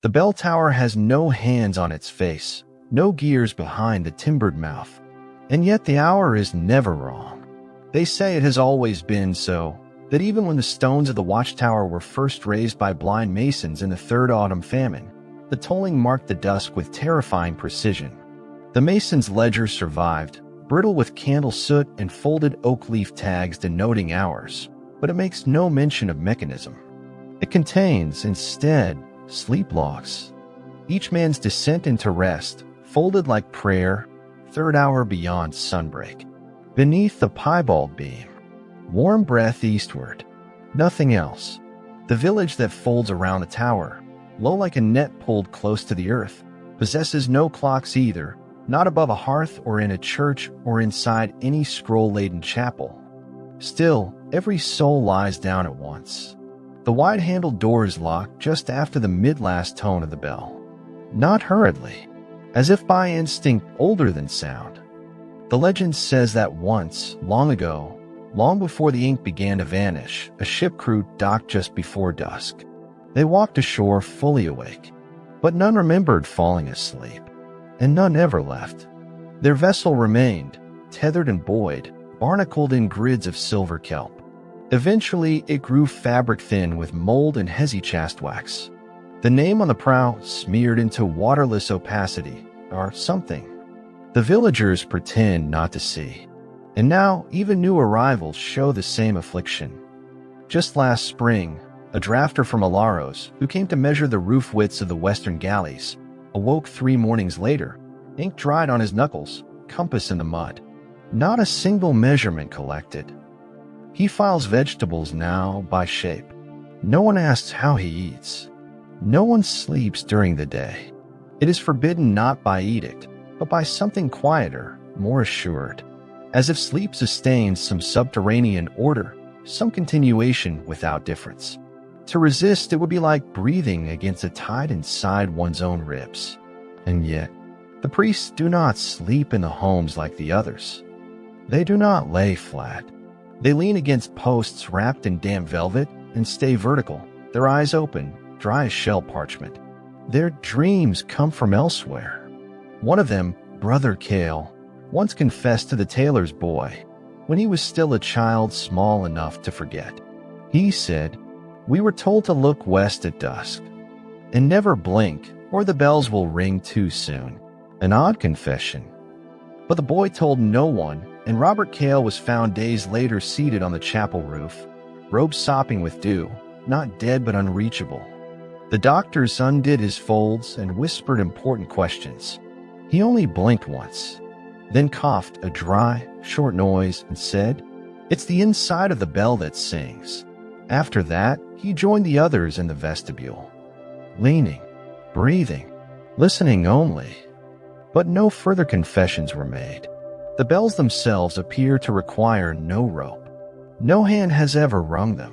The bell tower has no hands on its face, no gears behind the timbered mouth, and yet the hour is never wrong. They say it has always been so, that even when the stones of the watchtower were first raised by blind masons in the third autumn famine, the tolling marked the dusk with terrifying precision. The mason's ledger survived, brittle with candle soot and folded oak leaf tags denoting hours, but it makes no mention of mechanism. It contains, instead, sleep logs. Each man's descent into rest, folded like prayer, third hour beyond sunbreak. Beneath the piebald beam, warm breath eastward. Nothing else. The village that folds around the tower, low like a net pulled close to the earth, possesses no clocks either, not above a hearth or in a church or inside any scroll-laden chapel. Still, every soul lies down at once. The wide-handled door is locked just after the mid-last tone of the bell. Not hurriedly, as if by instinct older than sound. The legend says that once, long ago, long before the ink began to vanish, a ship crew docked just before dusk. They walked ashore fully awake, but none remembered falling asleep, and none ever left. Their vessel remained, tethered and buoyed, barnacled in grids of silver kelp. Eventually, it grew fabric-thin with mold and hesychast wax. The name on the prow smeared into waterless opacity, or something. The villagers pretend not to see. And now, even new arrivals show the same affliction. Just last spring, a drafter from Alaros, who came to measure the roof widths of the western galleys, awoke 3 mornings later, ink dried on his knuckles, compass in the mud. Not a single measurement collected. He files vegetables now by shape. No one asks how he eats. No one sleeps during the day. It is forbidden not by edict, but by something quieter, more assured. As if sleep sustains some subterranean order, some continuation without difference. To resist, it would be like breathing against a tide inside one's own ribs. And yet, the priests do not sleep in the homes like the others. They do not lay flat. They lean against posts wrapped in damp velvet and stay vertical, their eyes open, dry as shell parchment. Their dreams come from elsewhere. One of them, Brother Kale, once confessed to the tailor's boy, when he was still a child small enough to forget. He said, "We were told to look west at dusk, and never blink, or the bells will ring too soon." An odd confession. But the boy told no one, and Robert Kale was found days later seated on the chapel roof, robes sopping with dew, not dead but unreachable. The doctors undid his folds and whispered important questions. He only blinked once, then coughed a dry, short noise and said, "It's the inside of the bell that sings." After that, he joined the others in the vestibule, leaning, breathing, listening only. But no further confessions were made. The bells themselves appear to require no rope. No hand has ever rung them.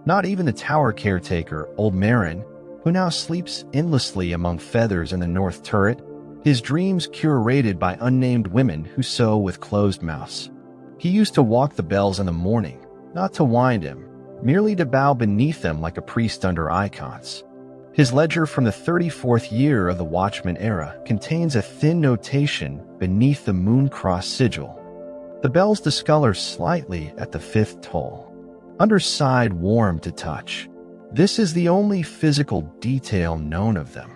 Not even the tower caretaker, old Marin, who now sleeps endlessly among feathers in the north turret, his dreams curated by unnamed women who sew with closed mouths. He used to walk the bells in the morning, not to wind him, merely to bow beneath them like a priest under icons. His ledger from the 34th year of the Watchman era contains a thin notation beneath the moon-cross sigil. The bells discolor slightly at the 5th toll, underside warm to touch. This is the only physical detail known of them.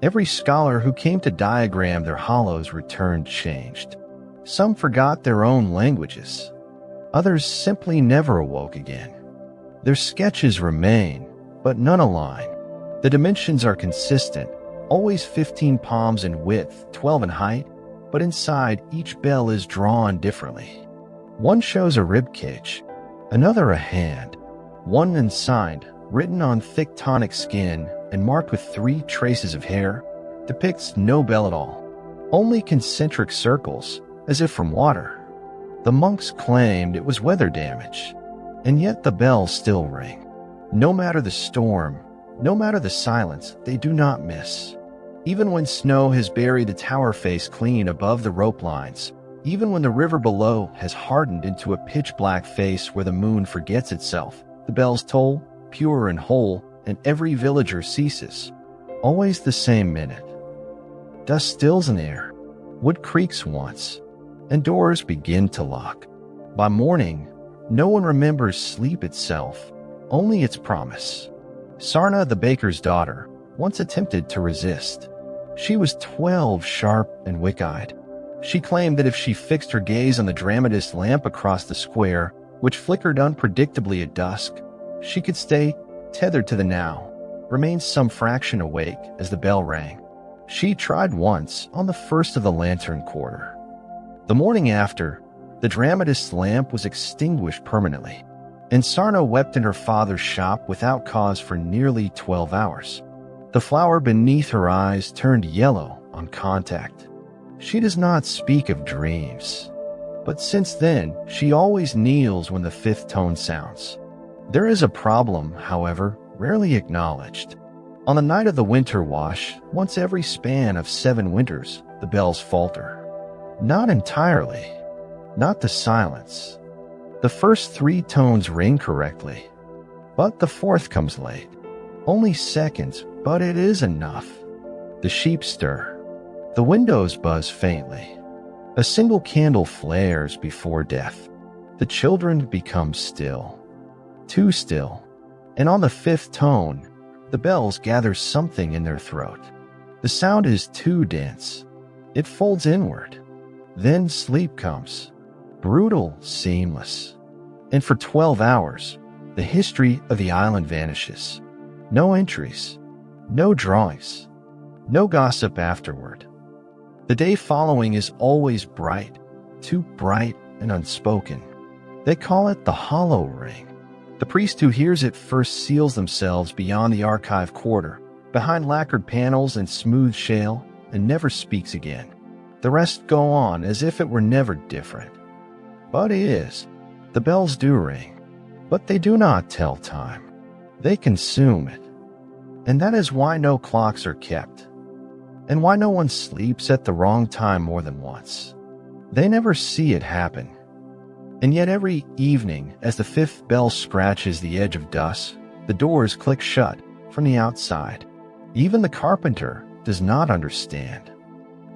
Every scholar who came to diagram their hollows returned changed. Some forgot their own languages. Others simply never awoke again. Their sketches remain, but none align. The dimensions are consistent, always 15 palms in width, 12 in height, but inside each bell is drawn differently. One shows a rib cage, another a hand, one unsigned, written on thick tonic skin and marked with 3 traces of hair, depicts no bell at all, only concentric circles, as if from water. The monks claimed it was weather damage, and yet the bells still ring. No matter the storm, no matter the silence, they do not miss. Even when snow has buried the tower face clean above the rope lines, even when the river below has hardened into a pitch-black face where the moon forgets itself, the bells toll, pure and whole, and every villager ceases. Always the same minute. Dust stills in air. Wood creaks once, and doors begin to lock. By morning, no one remembers sleep itself, only its promise. Sarna, the baker's daughter, once attempted to resist. She was 12, sharp and wick-eyed. She claimed that if she fixed her gaze on the dramatist's lamp across the square, which flickered unpredictably at dusk, she could stay tethered to the now, remain some fraction awake as the bell rang. She tried once on the first of the lantern quarter. The morning after, the dramatist's lamp was extinguished permanently, and Sarna wept in her father's shop without cause for nearly 12 hours. The flower beneath her eyes turned yellow on contact. She does not speak of dreams, but since then, she always kneels when the fifth tone sounds. There is a problem, however, rarely acknowledged. On the night of the winter wash, once every span of 7 winters, the bells falter. Not entirely. Not the silence. The first 3 tones ring correctly, but the 4th comes late. Only seconds, but it is enough. The sheep stir. The windows buzz faintly. A single candle flares before death. The children become still. Too still. And on the 5th tone, the bells gather something in their throat. The sound is too dense. It folds inward. Then sleep comes. Brutal, seamless. And for 12 hours, the history of the island vanishes. No entries. No drawings. No gossip afterward. The day following is always bright. Too bright and unspoken. They call it the hollow ring. The priest who hears it first seals themselves beyond the archive quarter, behind lacquered panels and smooth shale, and never speaks again. The rest go on as if it were never different. But it is. The bells do ring, but they do not tell time. They consume it. And that is why no clocks are kept, and why no one sleeps at the wrong time more than once. They never see it happen. And yet every evening, as the 5th bell scratches the edge of dusk, the doors click shut from the outside. Even the carpenter does not understand.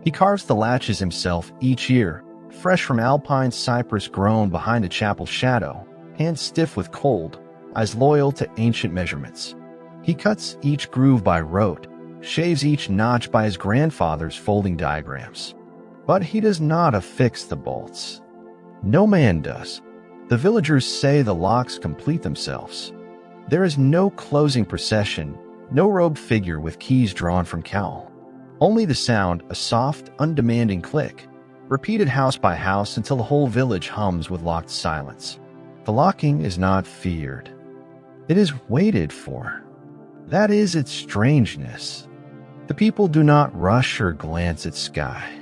He carves the latches himself each year, fresh from alpine cypress grown behind a chapel shadow, hands stiff with cold, eyes loyal to ancient measurements. He cuts each groove by rote, shaves each notch by his grandfather's folding diagrams. But he does not affix the bolts. No man does. The villagers say the locks complete themselves. There is no closing procession, no robed figure with keys drawn from cowl. Only the sound, a soft, undemanding click, repeated house by house until the whole village hums with locked silence. The locking is not feared. It is waited for. That is its strangeness. The people do not rush or glance at sky.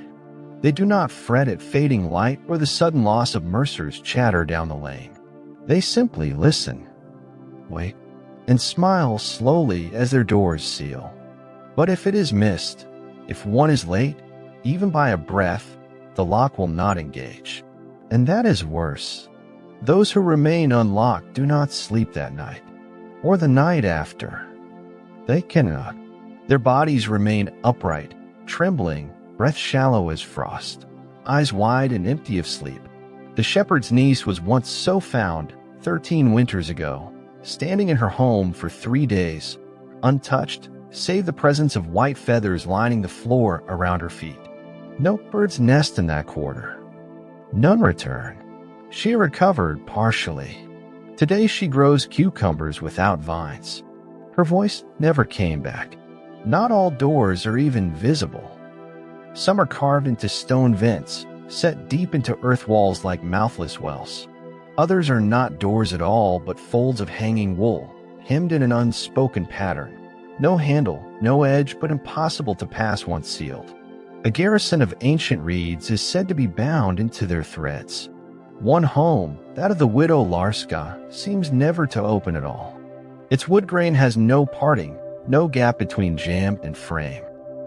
They do not fret at fading light or the sudden loss of Mercer's chatter down the lane. They simply listen, wait, and smile slowly as their doors seal. But if it is missed, if one is late, even by a breath, the lock will not engage. And that is worse. Those who remain unlocked do not sleep that night, or the night after. They cannot. Their bodies remain upright, trembling, breath shallow as frost, eyes wide and empty of sleep. The shepherd's niece was once so found 13 winters ago, standing in her home for 3 days, untouched, save the presence of white feathers lining the floor around her feet. No birds nest in that quarter. None return. She recovered partially. Today she grows cucumbers without vines. Her voice never came back. Not all doors are even visible. Some are carved into stone vents, set deep into earth walls like mouthless wells. Others are not doors at all, but folds of hanging wool, hemmed in an unspoken pattern. No handle, no edge, but impossible to pass once sealed. A garrison of ancient reeds is said to be bound into their threads. One home, that of the widow Larska, seems never to open at all. Its wood grain has no parting, no gap between jamb and frame.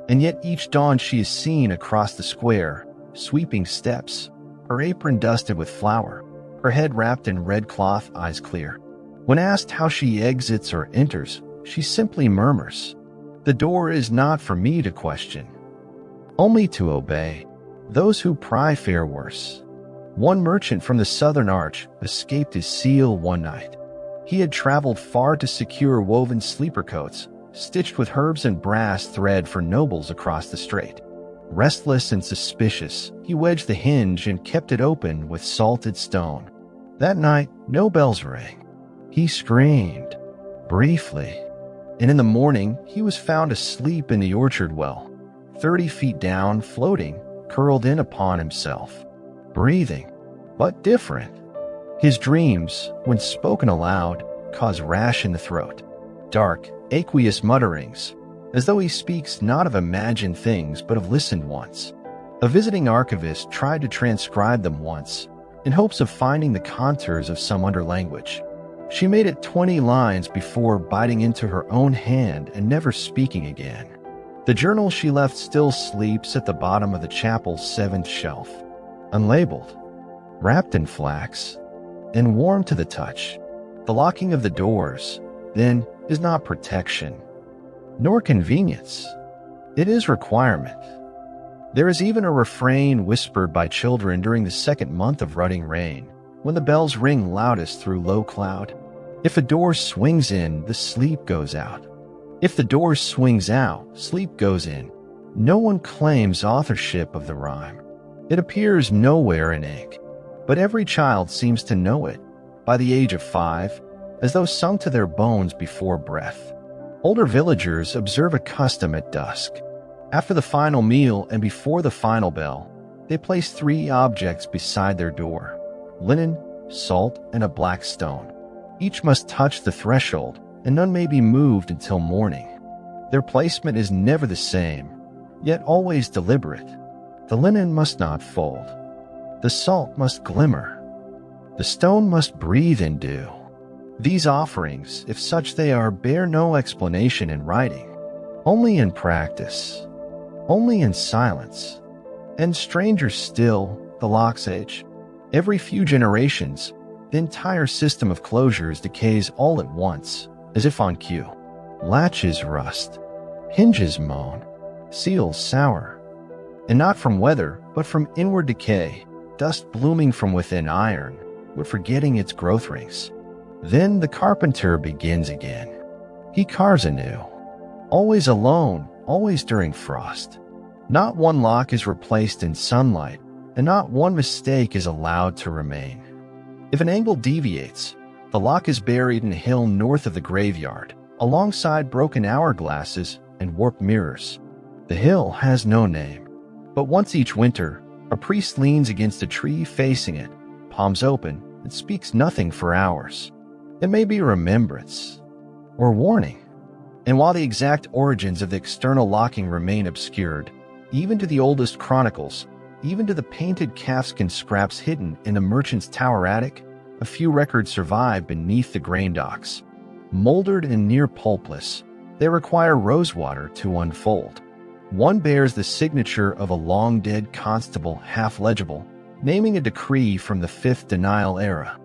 And yet each dawn she is seen across the square, sweeping steps, her apron dusted with flour, her head wrapped in red cloth, eyes clear. When asked how she exits or enters, she simply murmurs, The door is not for me to question, only to obey. Those who pry fare worse. One merchant from the southern arch escaped his seal one night. He had traveled far to secure woven sleeper coats, stitched with herbs and brass thread for nobles across the strait. Restless and suspicious, he wedged the hinge and kept it open with salted stone. That night, no bells rang. He screamed, briefly, and in the morning he was found asleep in the orchard well, 30 feet down, floating, curled in upon himself, breathing, but different. His dreams, when spoken aloud, cause rash in the throat, dark, aqueous mutterings, as though he speaks not of imagined things but of listened ones. A visiting archivist tried to transcribe them once, in hopes of finding the contours of some under-language. She made it 20 lines before biting into her own hand and never speaking again. The journal she left still sleeps at the bottom of the chapel's 7th shelf, unlabeled, wrapped in flax, and warm to the touch. The locking of the doors, then, is not protection, nor convenience. It is requirement. There is even a refrain whispered by children during the 2nd month of rutting rain, when the bells ring loudest through low cloud. If a door swings in, the sleep goes out. If the door swings out, sleep goes in. No one claims authorship of the rhyme. It appears nowhere in ink, but every child seems to know it, by the age of 5, as though sung to their bones before breath. Older villagers observe a custom at dusk. After the final meal and before the final bell, they place 3 objects beside their door: linen, salt, and a black stone. Each must touch the threshold, and none may be moved until morning. Their placement is never the same, yet always deliberate. The linen must not fold. The salt must glimmer. The stone must breathe in dew. These offerings, if such they are, bear no explanation in writing, only in practice, only in silence. And stranger still, the lock's age. Every few generations, the entire system of closures decays all at once, as if on cue. Latches rust, hinges moan, seals sour, and not from weather, but from inward decay, dust blooming from within iron, but forgetting its growth rings. Then the carpenter begins again. He carves anew, always alone, always during frost. Not one lock is replaced in sunlight, and not one mistake is allowed to remain. If an angle deviates, the lock is buried in a hill north of the graveyard, alongside broken hourglasses and warped mirrors. The hill has no name, but once each winter, a priest leans against a tree facing it, palms open, and speaks nothing for hours. It may be remembrance or warning. And while the exact origins of the external locking remain obscured, even to the oldest chronicles, even to the painted calfskin scraps hidden in the merchant's tower attic, a few records survive beneath the grain docks. Moldered and near pulpless, they require rosewater to unfold. One bears the signature of a long-dead constable, half-legible, naming a decree from the 5th denial era.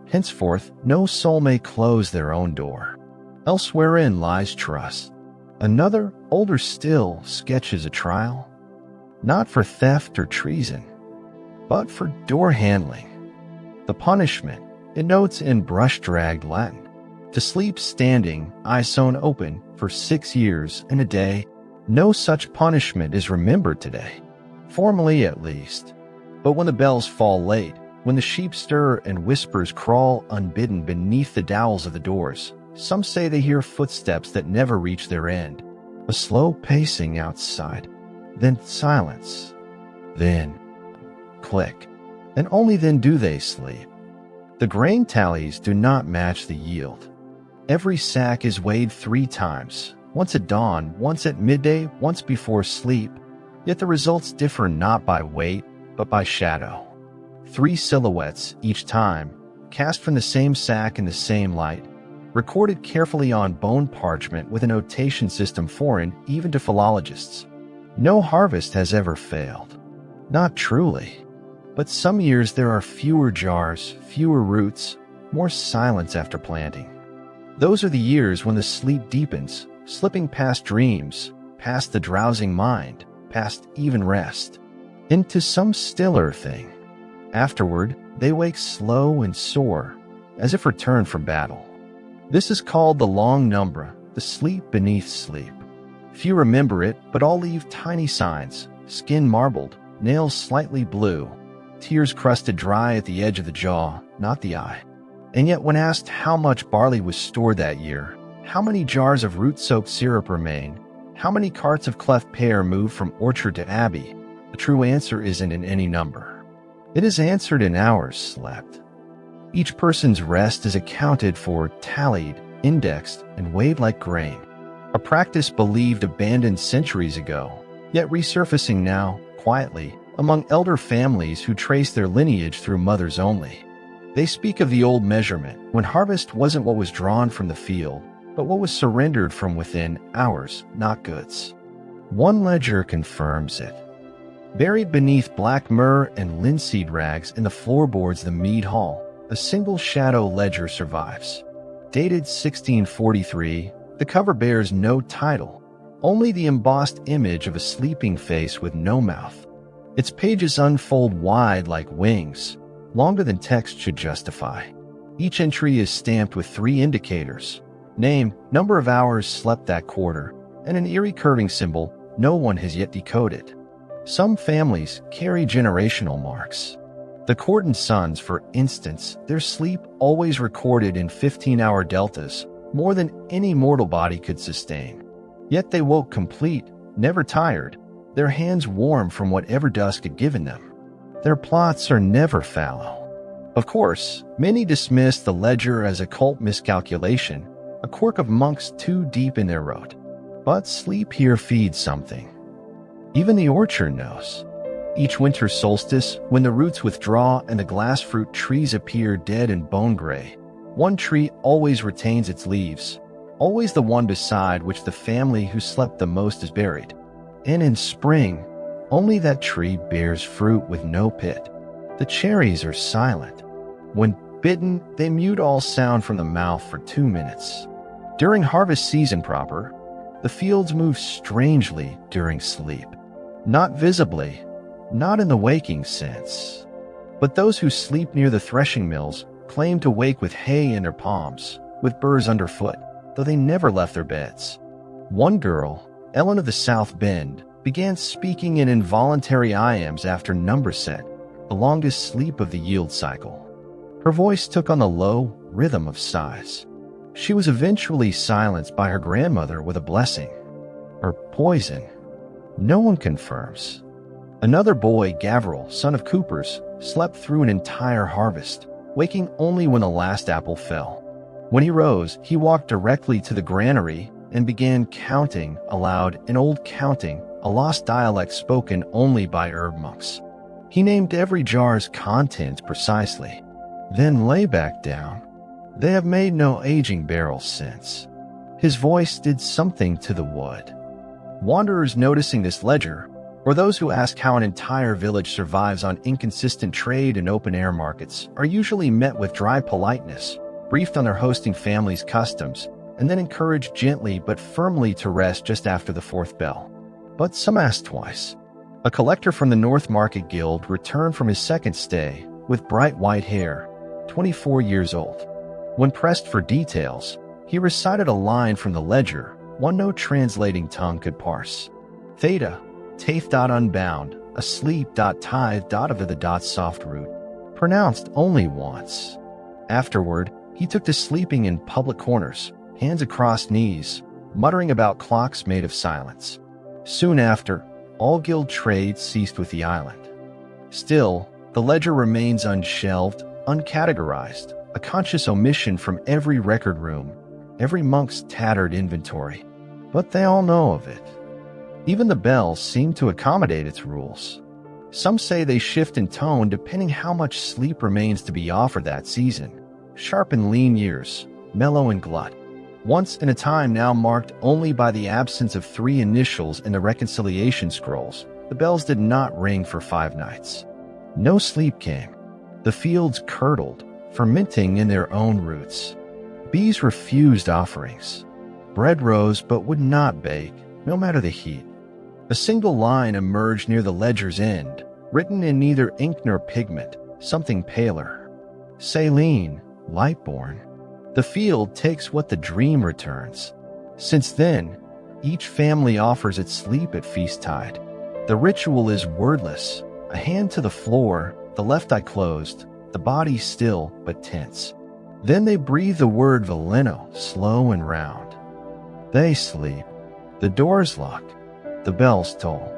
Henceforth, no soul may close their own door. Else wherein lies trust. Another, older still, sketches a trial, not for theft or treason, but for door handling. The punishment, it notes in brush-dragged Latin, to sleep standing, eye sewn open, for 6 years and a day. No such punishment is remembered today, formally at least. But when the bells fall late, when the sheep stir and whispers crawl unbidden beneath the dowels of the doors, some say they hear footsteps that never reach their end. A slow pacing outside, then silence, then click, and only then do they sleep. The grain tallies do not match the yield. Every sack is weighed 3 times, once at dawn, once at midday, once before sleep, yet the results differ not by weight, but by shadow. 3 silhouettes each time, cast from the same sack in the same light, recorded carefully on bone parchment with a notation system foreign even to philologists. No harvest has ever failed. Not truly. But some years there are fewer jars, fewer roots, more silence after planting. Those are the years when the sleep deepens, slipping past dreams, past the drowsing mind, past even rest, into some stiller thing. Afterward, they wake slow and sore, as if returned from battle. This is called the long numbra, the sleep beneath sleep. Few remember it, but all leave tiny signs: skin marbled, nails slightly blue, tears crusted dry at the edge of the jaw, not the eye. And yet when asked how much barley was stored that year, how many jars of root-soaked syrup remain, how many carts of cleft pear moved from orchard to abbey, the true answer isn't in any number. It is answered in hours slept. Each person's rest is accounted for, tallied, indexed, and weighed like grain. A practice believed abandoned centuries ago, yet resurfacing now, quietly, among elder families who trace their lineage through mothers only. They speak of the old measurement, when harvest wasn't what was drawn from the field, but what was surrendered from within, hours, not goods. One ledger confirms it. Buried beneath black myrrh and linseed rags in the floorboards of the mead hall, a single shadow ledger survives. Dated 1643, the cover bears no title, only the embossed image of a sleeping face with no mouth. Its pages unfold wide like wings, longer than text should justify. Each entry is stamped with 3 indicators: name, number of hours slept that quarter, and an eerie curving symbol no one has yet decoded. Some families carry generational marks. The Corton sons, for instance, their sleep always recorded in 15-hour deltas, more than any mortal body could sustain. Yet they woke complete, never tired, their hands warm from whatever Dusk had given them. Their plots are never fallow. Of course, many dismiss the ledger as a cult miscalculation, a quirk of monks too deep in their rote. But sleep here feeds something. Even the orchard knows. Each winter solstice, when the roots withdraw and the glass fruit trees appear dead and bone gray, one tree always retains its leaves, always the one beside which the family who slept the most is buried. And in spring, only that tree bears fruit with no pit. The cherries are silent. When bitten, they mute all sound from the mouth for 2 minutes. During harvest season proper, the fields move strangely during sleep. Not visibly, not in the waking sense. But those who sleep near the threshing mills claim to wake with hay in their palms, with burrs underfoot, though they never left their beds. One girl, Ellen of the South Bend, began speaking in involuntary iambs after number set, the longest sleep of the yield cycle. Her voice took on the low rhythm of sighs. She was eventually silenced by her grandmother with a blessing. Or poison. No one confirms. Another boy, Gavril, son of Coopers, slept through an entire harvest, waking only when the last apple fell. When he rose, he walked directly to the granary and began counting aloud in old counting, a lost dialect spoken only by herb monks. He named every jar's contents precisely, then lay back down. They have made no aging barrels since. His voice did something to the wood. Wanderers noticing this ledger, or those who ask how an entire village survives on inconsistent trade and open-air markets, are usually met with dry politeness, briefed on their hosting family's customs, and then encouraged gently but firmly to rest just after the 4th bell. But some ask twice. A collector from the North Market Guild returned from his 2nd stay, with bright white hair, 24 years old. When pressed for details, he recited a line from the ledger, one no translating tongue could parse. Theta, taith dot unbound, asleep dot tithe dot of the dot soft root, pronounced only once. Afterward, he took to sleeping in public corners, hands across knees, muttering about clocks made of silence. Soon after, all guild trade ceased with the island. Still, the ledger remains unshelved, uncategorized, a conscious omission from every record room, every monk's tattered inventory. But they all know of it. Even the bells seem to accommodate its rules. Some say they shift in tone depending how much sleep remains to be offered that season. Sharp and lean years, mellow and glut. Once in a time now marked only by the absence of 3 initials in the reconciliation scrolls, the bells did not ring for 5 nights. No sleep came. The fields curdled, fermenting in their own roots. Bees refused offerings. Bread rose but would not bake, no matter the heat. A single line emerged near the ledger's end, written in neither ink nor pigment, something paler. Saline, Lightborn. The field takes what the dream returns. Since then, each family offers its sleep at feast-tide. The ritual is wordless, a hand to the floor, the left eye closed, the body still but tense. Then they breathe the word Veleno, slow and round. They sleep. The doors lock. The bells toll.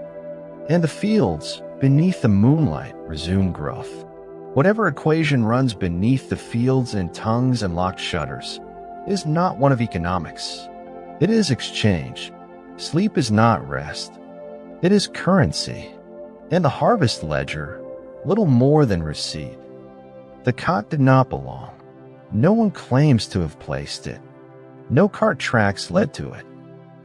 And the fields, beneath the moonlight, resume growth. Whatever equation runs beneath the fields and tongues and locked shutters is not one of economics. It is exchange. Sleep is not rest. It is currency. And the harvest ledger, little more than receipt. The cot did not belong. No one claims to have placed it. No cart tracks led to it.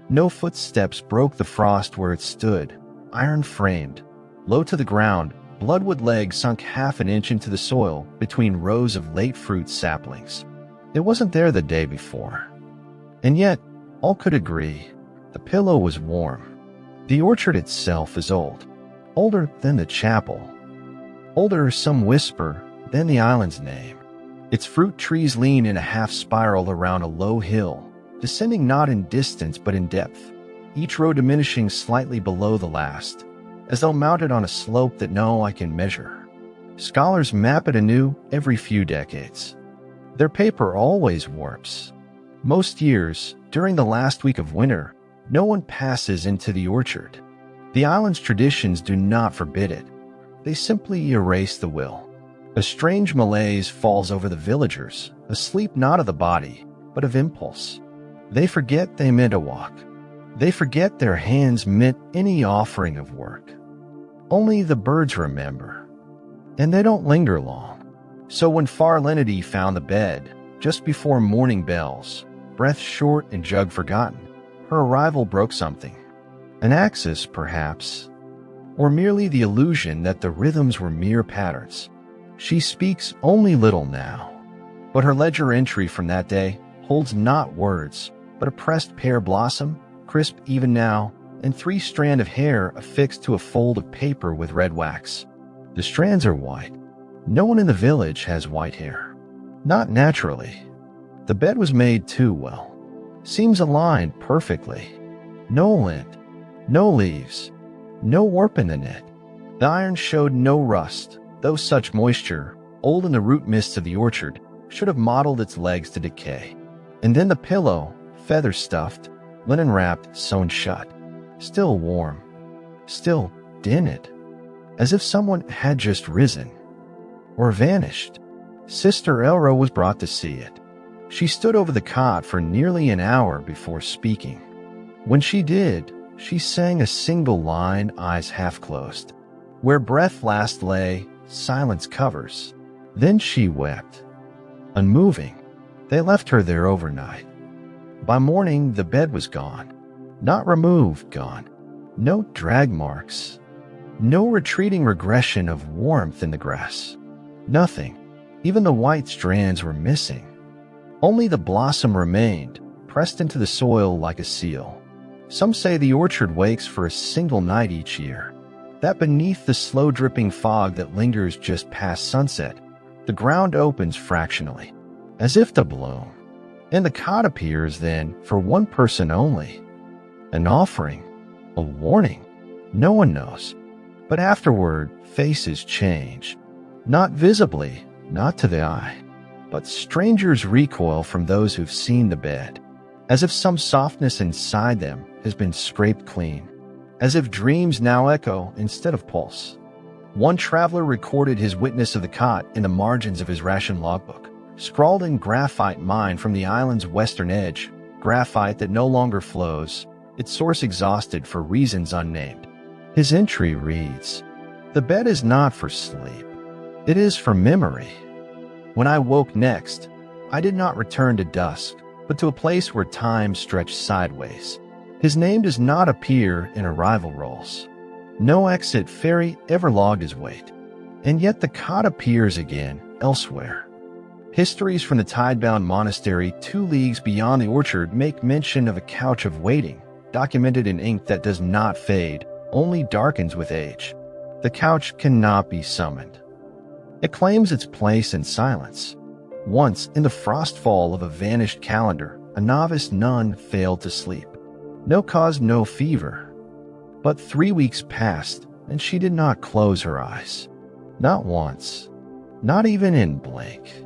No footsteps broke the frost where it stood, iron-framed, low to the ground. Bloodwood legs sunk half an inch into the soil between rows of late-fruit saplings. It wasn't there the day before. And yet, all could agree, the pillow was warm. The orchard itself is old, older than the chapel. Older, some whisper, than the island's name. Its fruit trees lean in a half-spiral around a low hill, descending not in distance but in depth, each row diminishing slightly below the last, as though mounted on a slope that no eye can measure. Scholars map it anew every few decades. Their paper always warps. Most years, during the last week of winter, no one passes into the orchard. The island's traditions do not forbid it. They simply erase the will. A strange malaise falls over the villagers, a sleep not of the body, but of impulse. They forget they meant a walk. They forget their hands meant any offering of work. Only the birds remember, and they don't linger long. So when Far Lenity found the bed, just before morning bells, breath short and jug forgotten, her arrival broke something. An axis, perhaps, or merely the illusion that the rhythms were mere patterns. She speaks only little now, but her ledger entry from that day holds not words, but a pressed pear blossom, crisp even now, and 3 strands of hair affixed to a fold of paper with red wax. The strands are white. No one in the village has white hair. Not naturally. The bed was made too well. Seams aligned perfectly. No lint, no leaves, no warp in the knit. The iron showed no rust, though such moisture, old in the root mists of the orchard, should have modeled its legs to decay. And then the pillow, feather-stuffed, linen-wrapped, sewn shut. Still warm, still dinted, as if someone had just risen or vanished. Sister Elra was brought to see it. She stood over the cot for nearly an hour before speaking. When she did, she sang a single line, eyes half closed. Where breath last lay, silence covers. Then she wept. Unmoving, they left her there overnight. By morning, the bed was gone. Not removed, gone. No drag marks. No retreating regression of warmth in the grass. Nothing. Even the white strands were missing. Only the blossom remained, pressed into the soil like a seal. Some say the orchard wakes for a single night each year. That beneath the slow-dripping fog that lingers just past sunset, the ground opens fractionally, as if to bloom. And the cot appears then for one person only. An offering, a warning, no one knows. But afterward, faces change. Not visibly, not to the eye, but strangers recoil from those who've seen the bed, as if some softness inside them has been scraped clean, as if dreams now echo instead of pulse. One traveler recorded his witness of the cot in the margins of his ration logbook, scrawled in graphite mined from the island's western edge, graphite that no longer flows, its source exhausted for reasons unnamed. His entry reads, "The bed is not for sleep. It is for memory. When I woke next, I did not return to Dusk, but to a place where time stretched sideways. His name does not appear in arrival rolls. No exit ferry ever logged his wait. And yet the cot appears again elsewhere. Histories from the tide-bound monastery 2 leagues beyond the orchard make mention of a couch of waiting, documented in ink that does not fade, only darkens with age. The couch cannot be summoned. It claims its place in silence. Once, in the frostfall of a vanished calendar, a novice nun failed to sleep. No cause, no fever. But 3 weeks passed, and she did not close her eyes. Not once. Not even in blink.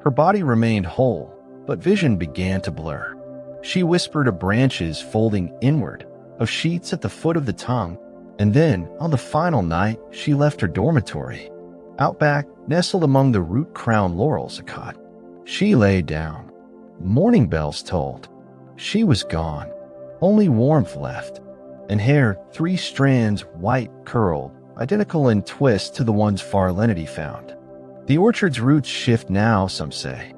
Her body remained whole, but vision began to blur. She whispered of branches folding inward, of sheets at the foot of the tongue, and then, on the final night, she left her dormitory. Out back, nestled among the root-crowned laurels, a cot. She lay down. Morning bells tolled. She was gone. Only warmth left. And hair, 3 strands, white, curled, identical in twist to the ones Far Lenity found. The orchard's roots shift now, some say.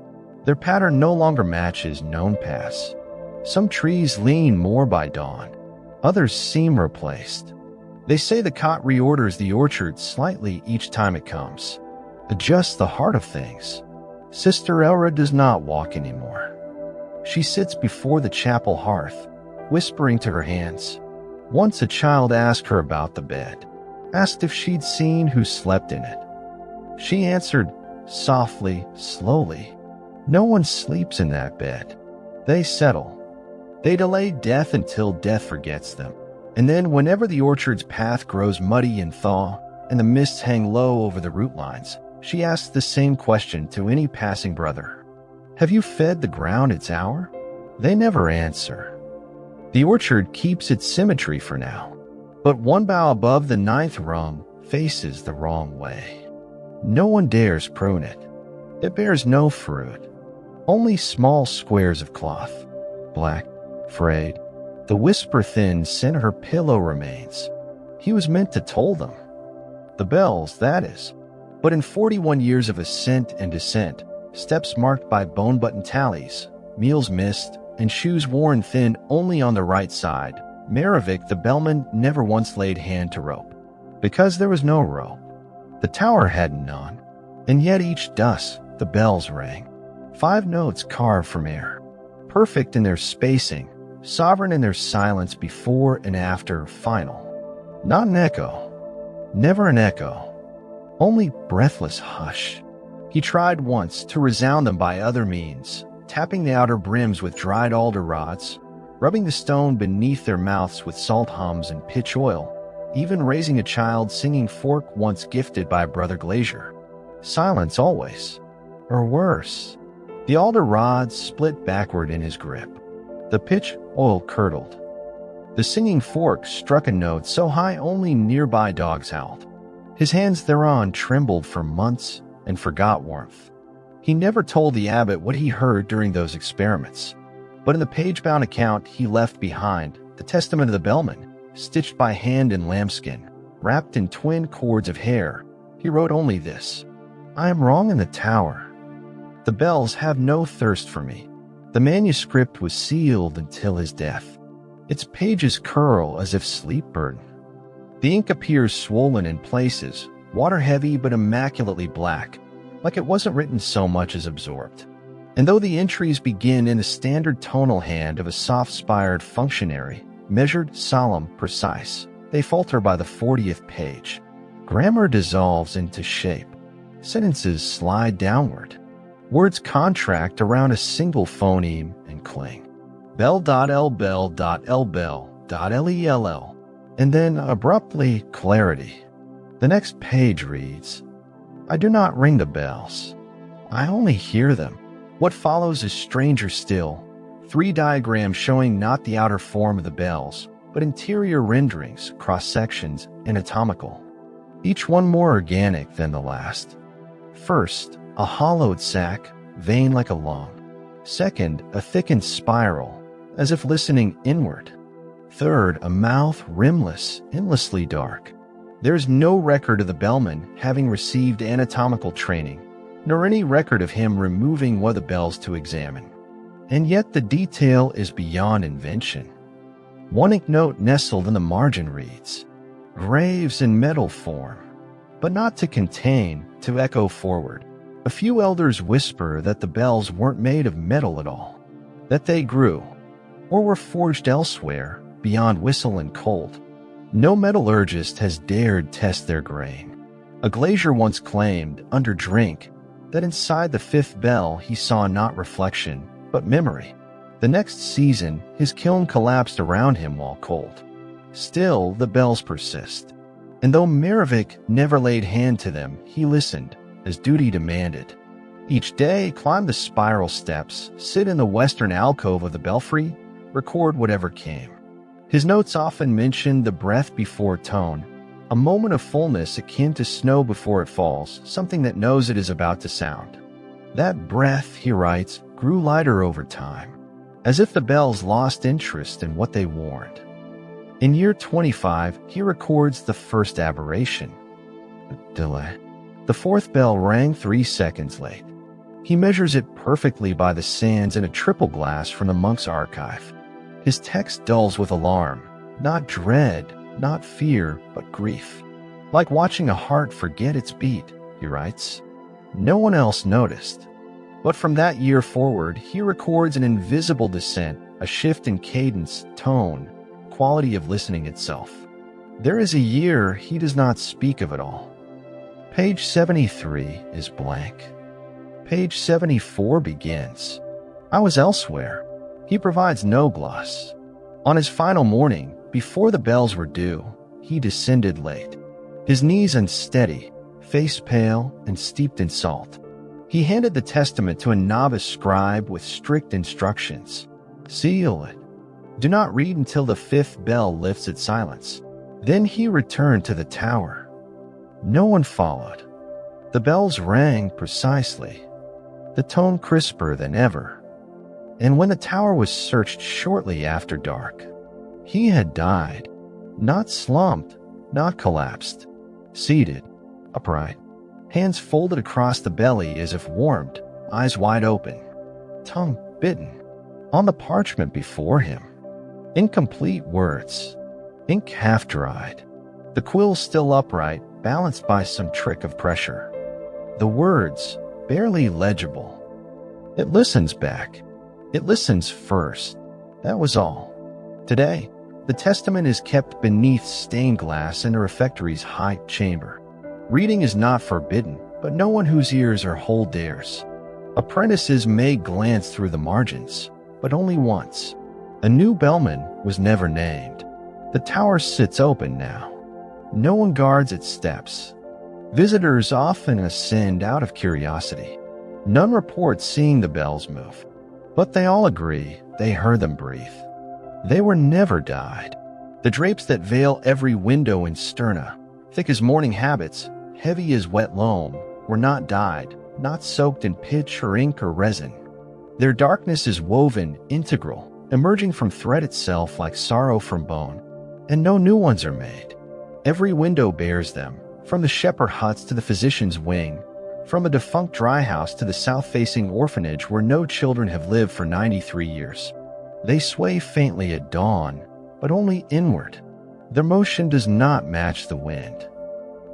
Their pattern no longer matches known paths. Some trees lean more by dawn. Others seem replaced. They say the cot reorders the orchard slightly each time it comes. Adjusts the heart of things. Sister Elra does not walk anymore. She sits before the chapel hearth, whispering to her hands. Once a child asked her about the bed, asked if she'd seen who slept in it. She answered, softly, slowly, no one sleeps in that bed. They settle. They delay death until death forgets them. And then whenever the orchard's path grows muddy and thaw, and the mists hang low over the root lines, she asks the same question to any passing brother. Have you fed the ground its hour? They never answer. The orchard keeps its symmetry for now, but one bough above the 9th rung faces the wrong way. No one dares prune it. It bears no fruit, only small squares of cloth, black, frayed. The whisper-thin scent her pillow remains. He was meant to toll them. The bells, that is. But in 41 years of ascent and descent, steps marked by bone-button tallies, meals missed, and shoes worn thin only on the right side, Maravik the Bellman never once laid hand to rope. Because there was no rope. The tower had none. And yet each dusk, the bells rang. 5 notes carved from air. Perfect in their spacing, sovereign in their silence before and after final. Not an echo. Never an echo. Only breathless hush. He tried once to resound them by other means, tapping the outer brims with dried alder rods, rubbing the stone beneath their mouths with salt hums and pitch oil, even raising a child singing fork once gifted by Brother Glazier. Silence always. Or worse. The alder rods split backward in his grip. The pitch oil curdled. The singing fork struck a note so high only nearby dogs howled. His hands thereon trembled for months and forgot warmth. He never told the abbot what he heard during those experiments. But in the page-bound account he left behind, the Testament of the Bellman, stitched by hand in lambskin, wrapped in twin cords of hair, he wrote only this: I am wrong in the tower. The bells have no thirst for me. The manuscript was sealed until his death. Its pages curl as if sleep burden. The ink appears swollen in places, water-heavy but immaculately black, like it wasn't written so much as absorbed. And though the entries begin in the standard tonal hand of a soft-spired functionary, measured, solemn, precise, they falter by the 40th page. Grammar dissolves into shape. Sentences slide downward. Words contract around a single phoneme and cling. Bell.l bell.l bell.lell. And then, abruptly, clarity. The next page reads, I do not ring the bells. I only hear them. What follows is stranger still. 3 diagrams showing not the outer form of the bells, but interior renderings, cross-sections, anatomical. Each one more organic than the last. First, a hollowed sac, vein like a lung. Second, a thickened spiral, as if listening inward. Third, a mouth rimless, endlessly dark. There's no record of the Bellman having received anatomical training, nor any record of him removing one of the bells to examine. And yet the detail is beyond invention. One ink note nestled in the margin reads, Graves in metal form, but not to contain, to echo forward. A few elders whisper that the bells weren't made of metal at all, that they grew, or were forged elsewhere, beyond whistle and cold. No metallurgist has dared test their grain. A glazier once claimed, under drink, that inside the fifth bell he saw not reflection, but memory. The next season, his kiln collapsed around him while cold. Still, the bells persist. And though Maravik never laid hand to them, he listened, as duty demanded. Each day, climb the spiral steps, sit in the western alcove of the belfry, record whatever came. His notes often mention the breath before tone, a moment of fullness akin to snow before it falls, something that knows it is about to sound. That breath, he writes, grew lighter over time, as if the bells lost interest in what they warned. In year 25, he records the first aberration. A delay. The fourth bell rang 3 seconds late. He measures it perfectly by the sands in a triple glass from the monk's archive. His text dulls with alarm, not dread, not fear, but grief. Like watching a heart forget its beat, he writes. No one else noticed. But from that year forward, he records an invisible descent, a shift in cadence, tone, quality of listening itself. There is a year he does not speak of at all. Page 73 is blank. Page 74 begins. I was elsewhere. He provides no gloss. On his final morning, before the bells were due, he descended late. His knees unsteady, face pale and steeped in salt. He handed the testament to a novice scribe with strict instructions. Seal it. Do not read until the fifth bell lifts its silence. Then he returned to the tower. No one followed. The bells rang precisely, the tone crisper than ever. And when the tower was searched shortly after dark, he had died, not slumped, not collapsed, seated, upright, hands folded across the belly as if warmed, eyes wide open, tongue bitten, on the parchment before him. Incomplete words, ink half-dried, the quill still upright, balanced by some trick of pressure. The words, barely legible. It listens back. It listens first. That was all. Today, the testament is kept beneath stained glass in a refectory's high chamber. Reading is not forbidden, but no one whose ears are whole dares. Apprentices may glance through the margins, but only once. A new Bellman was never named. The tower sits open now. No one guards its steps. Visitors often ascend out of curiosity. None report seeing the bells move, but they all agree they heard them breathe. They were never dyed. The drapes that veil every window in Sterna, thick as morning habits, heavy as wet loam, were not dyed, not soaked in pitch or ink or resin. Their darkness is woven, integral, emerging from thread itself like sorrow from bone, and no new ones are made. Every window bears them, from the shepherd huts to the physician's wing, from a defunct dry house to the south-facing orphanage where no children have lived for 93 years. They sway faintly at dawn, but only inward. Their motion does not match the wind.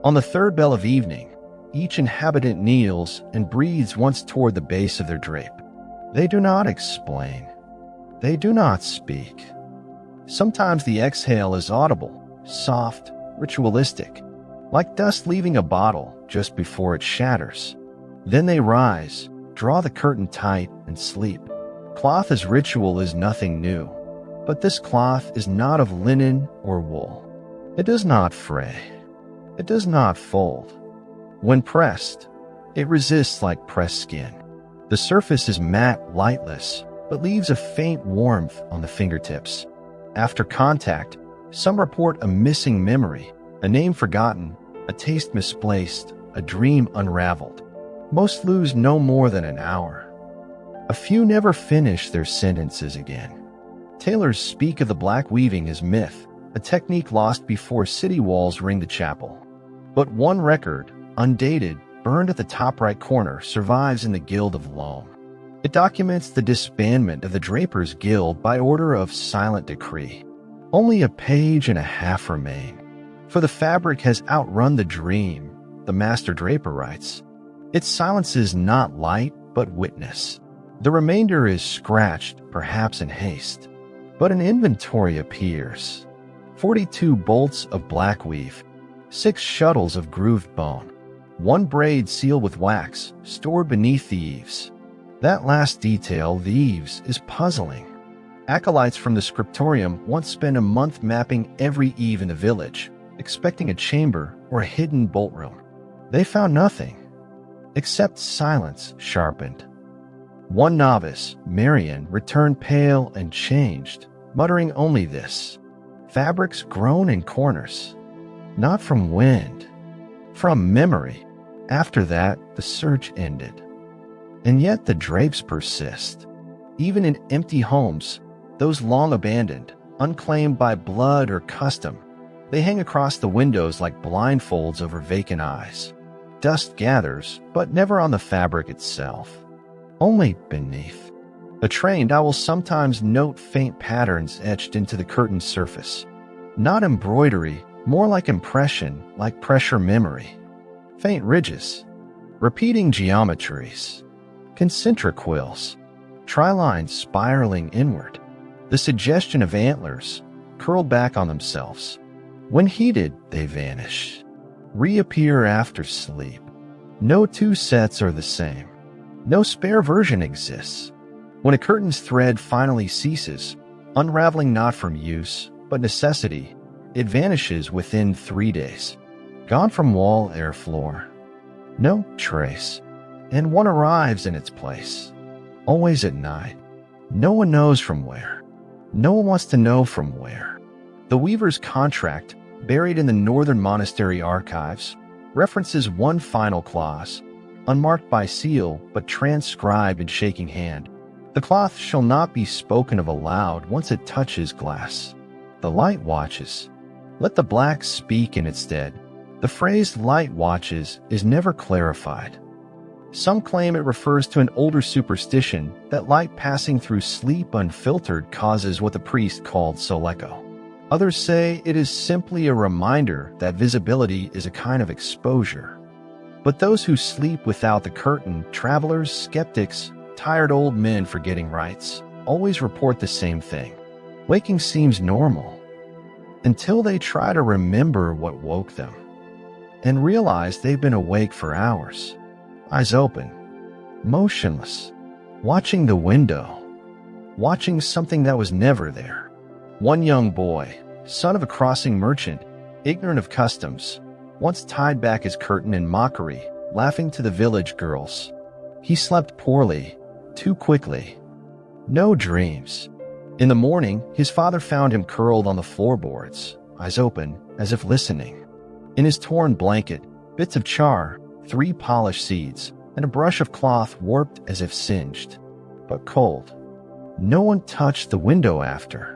On the third bell of evening, each inhabitant kneels and breathes once toward the base of their drape. They do not explain. They do not speak. Sometimes the exhale is audible, soft, ritualistic, like dust leaving a bottle just before it shatters. Then they rise, draw the curtain tight, and sleep. Cloth as ritual is nothing new, but this cloth is not of linen or wool. It does not fray. It does not fold. When pressed, it resists like pressed skin. The surface is matte, lightless, but leaves a faint warmth on the fingertips. After contact, some report a missing memory, a name forgotten, a taste misplaced, a dream unraveled. Most lose no more than an hour. A few never finish their sentences again. Tailors speak of the black weaving as myth, a technique lost before city walls ring the chapel. But one record, undated, burned at the top right corner, survives in the Guild of Loam. It documents the disbandment of the Drapers' Guild by order of silent decree. Only a page and a half remain, for the fabric has outrun the dream, the master draper writes. Its silence is not light, but witness. The remainder is scratched, perhaps in haste. But an inventory appears. 42 bolts of black weave, 6 shuttles of grooved bone, 1 braid sealed with wax, stored beneath the eaves. That last detail, the eaves, is puzzling. Acolytes from the scriptorium once spent a month mapping every eave in the village, expecting a chamber or a hidden bolt room. They found nothing, except silence sharpened. One novice, Marion, returned pale and changed, muttering only this: "Fabrics grown in corners. Not from wind, from memory." After that, the search ended. And yet the drapes persist. Even in empty homes, those long abandoned, unclaimed by blood or custom, they hang across the windows like blindfolds over vacant eyes. Dust gathers, but never on the fabric itself. Only beneath. A trained eye will sometimes note faint patterns etched into the curtain's surface. Not embroidery, more like impression, like pressure memory. Faint ridges, repeating geometries, concentric quills, trilines spiraling inward. The suggestion of antlers, curled back on themselves. When heated, they vanish, reappear after sleep. No two sets are the same. No spare version exists. When a curtain's thread finally ceases, unraveling not from use, but necessity, it vanishes within 3 days. Gone from wall, air, floor. No trace. And one arrives in its place. Always at night. No one knows from where. No one wants to know from where. The weaver's contract, buried in the northern monastery archives, references one final clause, unmarked by seal but transcribed in shaking hand. The cloth shall not be spoken of aloud once it touches glass. The light watches. Let the black speak in its stead. The phrase light watches is never clarified. Some claim it refers to an older superstition that light passing through sleep unfiltered causes what the priest called soleco. Others say it is simply a reminder that visibility is a kind of exposure. But those who sleep without the curtain, travelers, skeptics, tired old men forgetting rites, always report the same thing. Waking seems normal, until they try to remember what woke them, and realize they've been awake for hours, eyes open, motionless, watching the window, watching something that was never there. One young boy, son of a crossing merchant, ignorant of customs, once tied back his curtain in mockery, laughing to the village girls. He slept poorly, too quickly. No dreams. In the morning, his father found him curled on the floorboards, eyes open, as if listening. In his torn blanket, bits of char, 3 polished seeds, and a brush of cloth warped as if singed, but cold. No one touched the window after.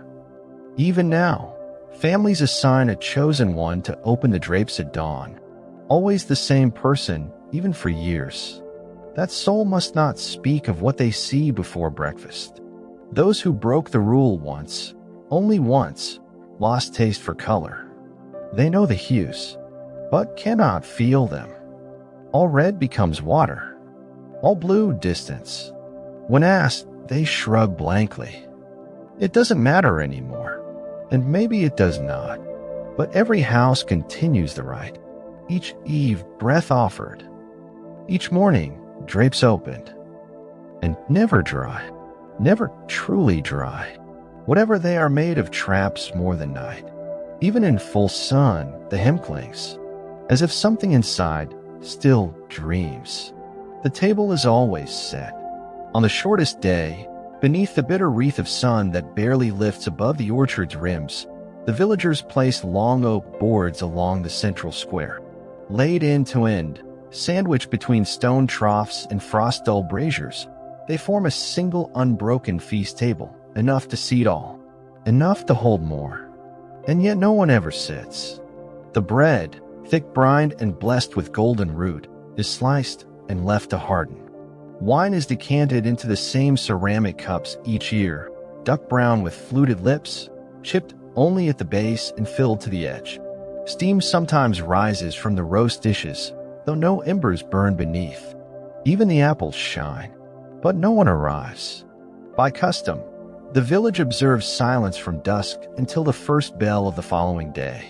Even now, families assign a chosen one to open the drapes at dawn. Always the same person, even for years. That soul must not speak of what they see before breakfast. Those who broke the rule once, only once, lost taste for color. They know the hues, but cannot feel them. All red becomes water. All blue, distance. When asked, they shrug blankly. It doesn't matter anymore. And maybe it does not. But every house continues the rite. Each eve, breath offered. Each morning, drapes opened. And never dry. Never truly dry. Whatever they are made of traps more than night. Even in full sun, the hem clings, as if something inside still dreams. The table is always set. On the shortest day, beneath the bitter wreath of sun that barely lifts above the orchard's rims, the villagers place long oak boards along the central square. Laid end to end, sandwiched between stone troughs and frost-dull braziers, they form a single unbroken feast table, enough to seat all, enough to hold more. And yet no one ever sits. The bread, thick brined and blessed with golden root, is sliced and left to harden. Wine is decanted into the same ceramic cups each year, duck brown with fluted lips, chipped only at the base and filled to the edge. Steam sometimes rises from the roast dishes, though no embers burn beneath. Even the apples shine, but no one arrives. By custom, the village observes silence from dusk until the first bell of the following day.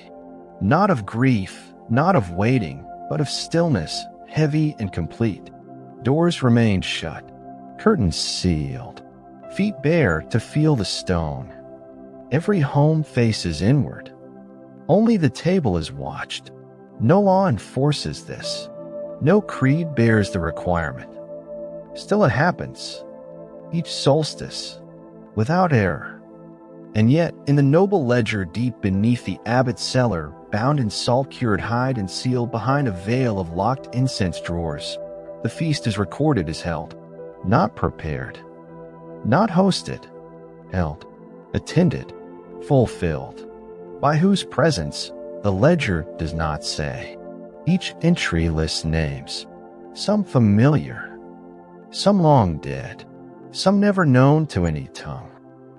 Not of grief, not of waiting, but of stillness, heavy and complete. Doors remain shut, curtains sealed, feet bare to feel the stone. Every home faces inward. Only the table is watched. No law enforces this. No creed bears the requirement. Still it happens, each solstice, without error. And yet, in the noble ledger deep beneath the abbot's cellar, bound in salt-cured hide and sealed behind a veil of locked incense drawers, the feast is recorded as held, not prepared, not hosted, held, attended, fulfilled. By whose presence, the ledger does not say. Each entry lists names, some familiar, some long dead, some never known to any tongue.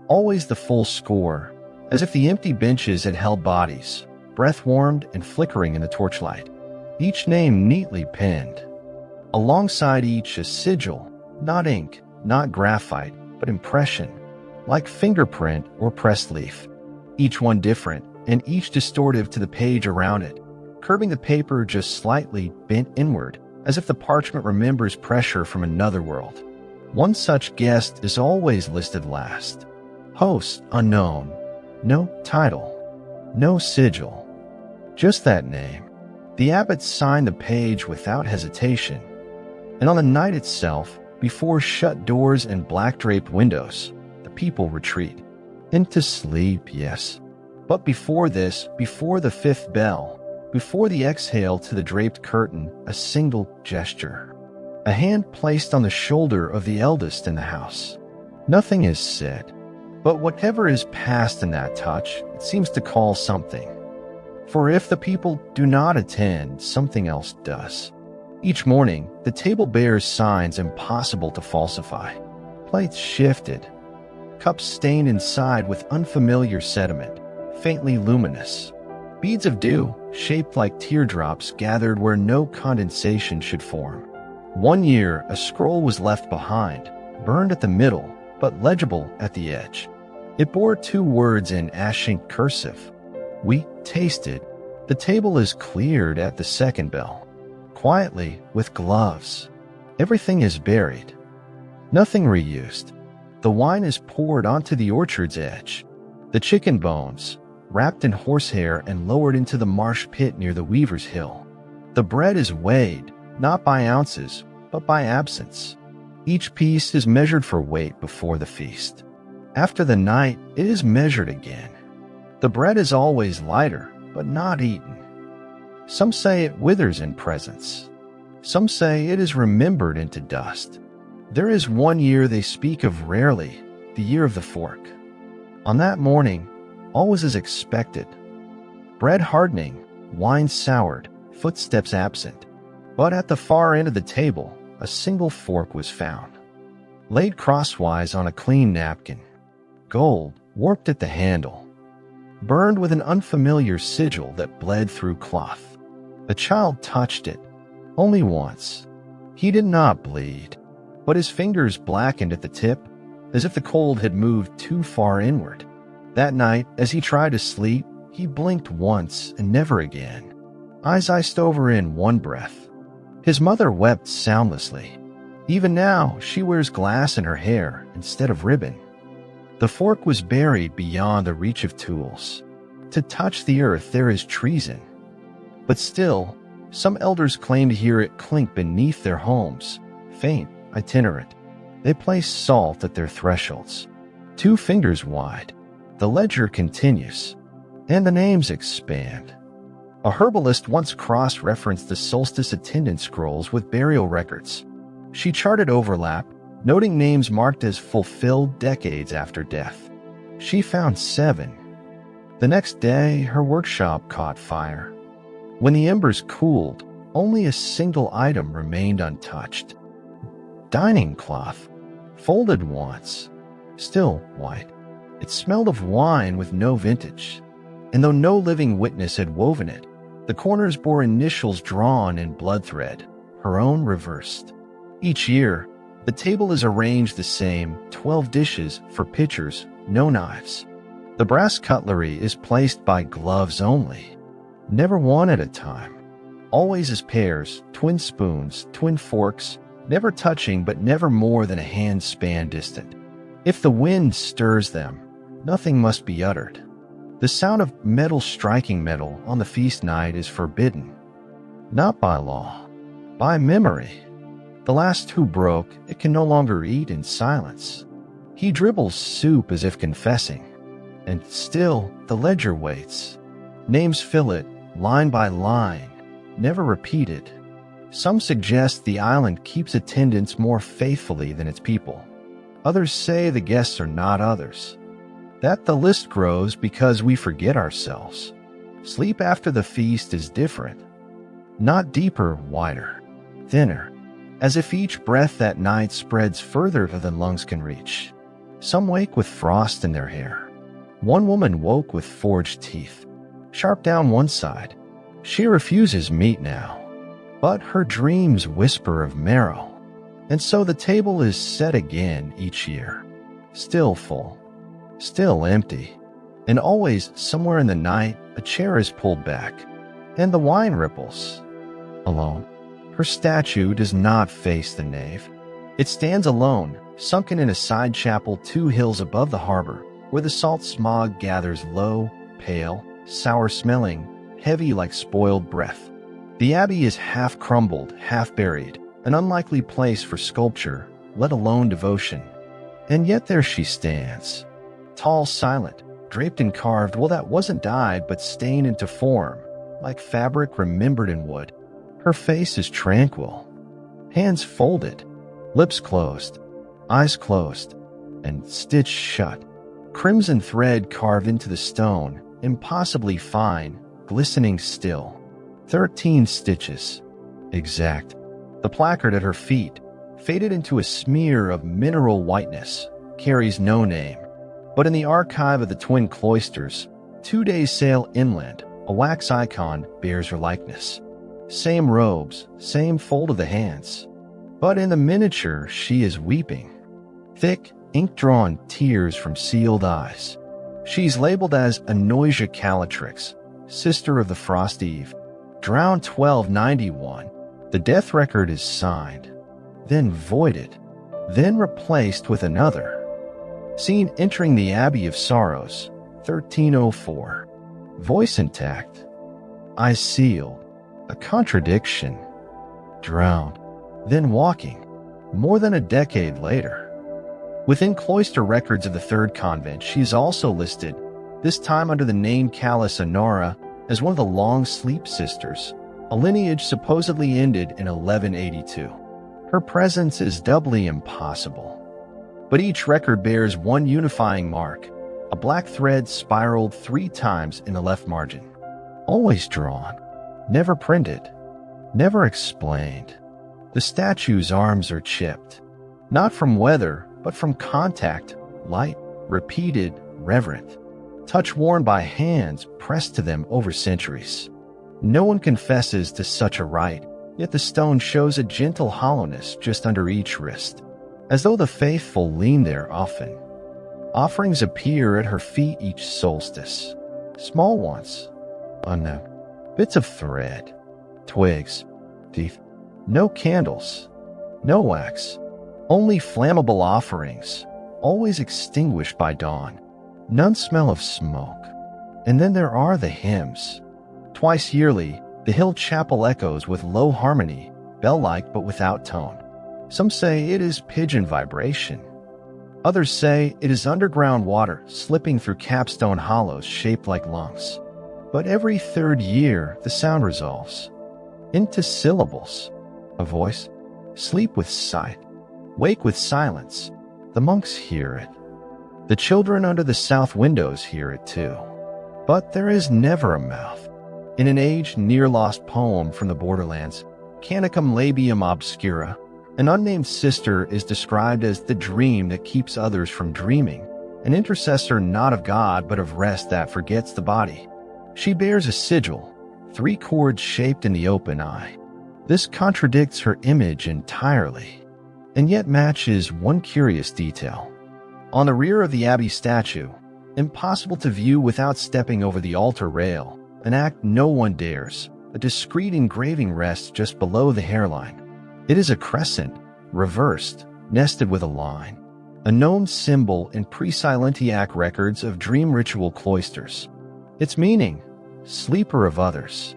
Always the full score, as if the empty benches had held bodies, breath warmed and flickering in the torchlight. Each name neatly penned. Alongside each a sigil, not ink, not graphite, but impression, like fingerprint or pressed leaf. Each one different, and each distortive to the page around it, curving the paper just slightly bent inward, as if the parchment remembers pressure from another world. One such guest is always listed last. Host unknown. No title. No sigil. Just that name. The abbot signed the page without hesitation. And on the night itself, before shut doors and black-draped windows, the people retreat. Into sleep, yes. But before this, before the fifth bell, before the exhale to the draped curtain, a single gesture. A hand placed on the shoulder of the eldest in the house. Nothing is said, but whatever is passed in that touch, it seems to call something. For if the people do not attend, something else does. Each morning, the table bears signs impossible to falsify. Plates shifted, cups stained inside with unfamiliar sediment, faintly luminous. Beads of dew, shaped like teardrops, gathered where no condensation should form. One year, a scroll was left behind, burned at the middle, but legible at the edge. It bore 2 words in ash-ink cursive. We tasted. The table is cleared at the second bell. Quietly, with gloves. Everything is buried. Nothing reused. The wine is poured onto the orchard's edge. The chicken bones, wrapped in horsehair and lowered into the marsh pit near the Weaver's Hill. The bread is weighed, not by ounces, but by absence. Each piece is measured for weight before the feast. After the night, it is measured again. The bread is always lighter, but not eaten. Some say it withers in presence. Some say it is remembered into dust. There is one year they speak of rarely, the year of the fork. On that morning, all was as expected. Bread hardening, wine soured, footsteps absent. But at the far end of the table, a single fork was found. Laid crosswise on a clean napkin. Gold, warped at the handle. Burned with an unfamiliar sigil that bled through cloth. A child touched it, only once. He did not bleed, but his fingers blackened at the tip, as if the cold had moved too far inward. That night, as he tried to sleep, he blinked once and never again. Eyes iced over in one breath. His mother wept soundlessly. Even now, she wears glass in her hair instead of ribbon. The fork was buried beyond the reach of tools. To touch the earth there is treason. But still, some elders claim to hear it clink beneath their homes, faint, itinerant. They place salt at their thresholds, 2 fingers wide. The ledger continues, and the names expand. A herbalist once cross-referenced the solstice attendance scrolls with burial records. She charted overlap, noting names marked as fulfilled decades after death. She found 7. The next day, her workshop caught fire. When the embers cooled, only a single item remained untouched. Dining cloth, folded once, still white. It smelled of wine with no vintage, and though no living witness had woven it, the corners bore initials drawn in blood thread, her own reversed. Each year, the table is arranged the same, 12 dishes for pitchers, no knives. The brass cutlery is placed by gloves only, never one at a time. Always as pairs, twin spoons, twin forks, never touching but never more than a hand span distant. If the wind stirs them, nothing must be uttered. The sound of metal striking metal on the feast night is forbidden. Not by law, by memory. The last who broke, it can no longer eat in silence. He dribbles soup as if confessing, and still the ledger waits. Names fill it, line by line, never repeated. Some suggest the island keeps attendance more faithfully than its people. Others say the guests are not others. That the list grows because we forget ourselves. Sleep after the feast is different. Not deeper, wider, thinner, as if each breath that night spreads further than lungs can reach. Some wake with frost in their hair. One woman woke with forged teeth, sharp down one side. She refuses meat now, but her dreams whisper of marrow. And so the table is set again each year, still full, still empty, and always somewhere in the night a chair is pulled back, and the wine ripples. Alone. Her statue does not face the nave. It stands alone, sunken in a side chapel 2 hills above the harbor, where the salt smog gathers low, pale, sour-smelling, heavy like spoiled breath. The abbey is half crumbled, half buried, an unlikely place for sculpture, let alone devotion. And yet there she stands, tall, silent, draped and carved. Well, that wasn't dyed, but stained into form, like fabric remembered in wood. Her face is tranquil, hands folded, lips closed, eyes closed, and stitched shut. Crimson thread carved into the stone, impossibly fine, glistening still. 13 stitches. Exact. The placard at her feet, faded into a smear of mineral whiteness, carries no name. But in the archive of the twin cloisters, 2 days' sail inland, a wax icon bears her likeness. Same robes, same fold of the hands. But in the miniature, she is weeping. Thick, ink-drawn tears from sealed eyes. She's labeled as Anoisia Calatrix, sister of the Frost Eve, drowned 1291. The death record is signed, then voided, then replaced with another. Seen entering the Abbey of Sorrows, 1304. Voice intact. Eyes sealed. A contradiction. Drowned, then walking, more than a decade later. Within cloister records of the third convent, she is also listed, this time under the name Callis Honora, as one of the Long Sleep Sisters, a lineage supposedly ended in 1182. Her presence is doubly impossible. But each record bears one unifying mark, a black thread spiraled 3 times in the left margin. Always drawn, never printed, never explained. The statue's arms are chipped, not from weather, but from contact, light, repeated, reverent. Touch worn by hands pressed to them over centuries. No one confesses to such a rite, yet the stone shows a gentle hollowness just under each wrist, as though the faithful lean there often. Offerings appear at her feet each solstice, small ones, unknown. Bits of thread, twigs, teeth, no candles, no wax, only flammable offerings, always extinguished by dawn. None smell of smoke. And then there are the hymns. Twice yearly, the hill chapel echoes with low harmony, bell-like but without tone. Some say it is pigeon vibration. Others say it is underground water slipping through capstone hollows shaped like lungs. But every 3rd year, the sound resolves into syllables. A voice, sleep with sight, wake with silence. The monks hear it. The children under the south windows hear it too. But there is never a mouth. In an aged, near-lost poem from the borderlands, Canicum Labium Obscura, an unnamed sister is described as the dream that keeps others from dreaming, an intercessor not of God but of rest that forgets the body. She bears a sigil, 3 chords shaped in the open eye. This contradicts her image entirely. and yet matches one curious detail. On the rear of the abbey statue, impossible to view without stepping over the altar rail, an act no one dares, a discreet engraving rests just below the hairline. It is a crescent, reversed, nested with a line, a known symbol in pre-Silentiac records of dream ritual cloisters. Its meaning, sleeper of others,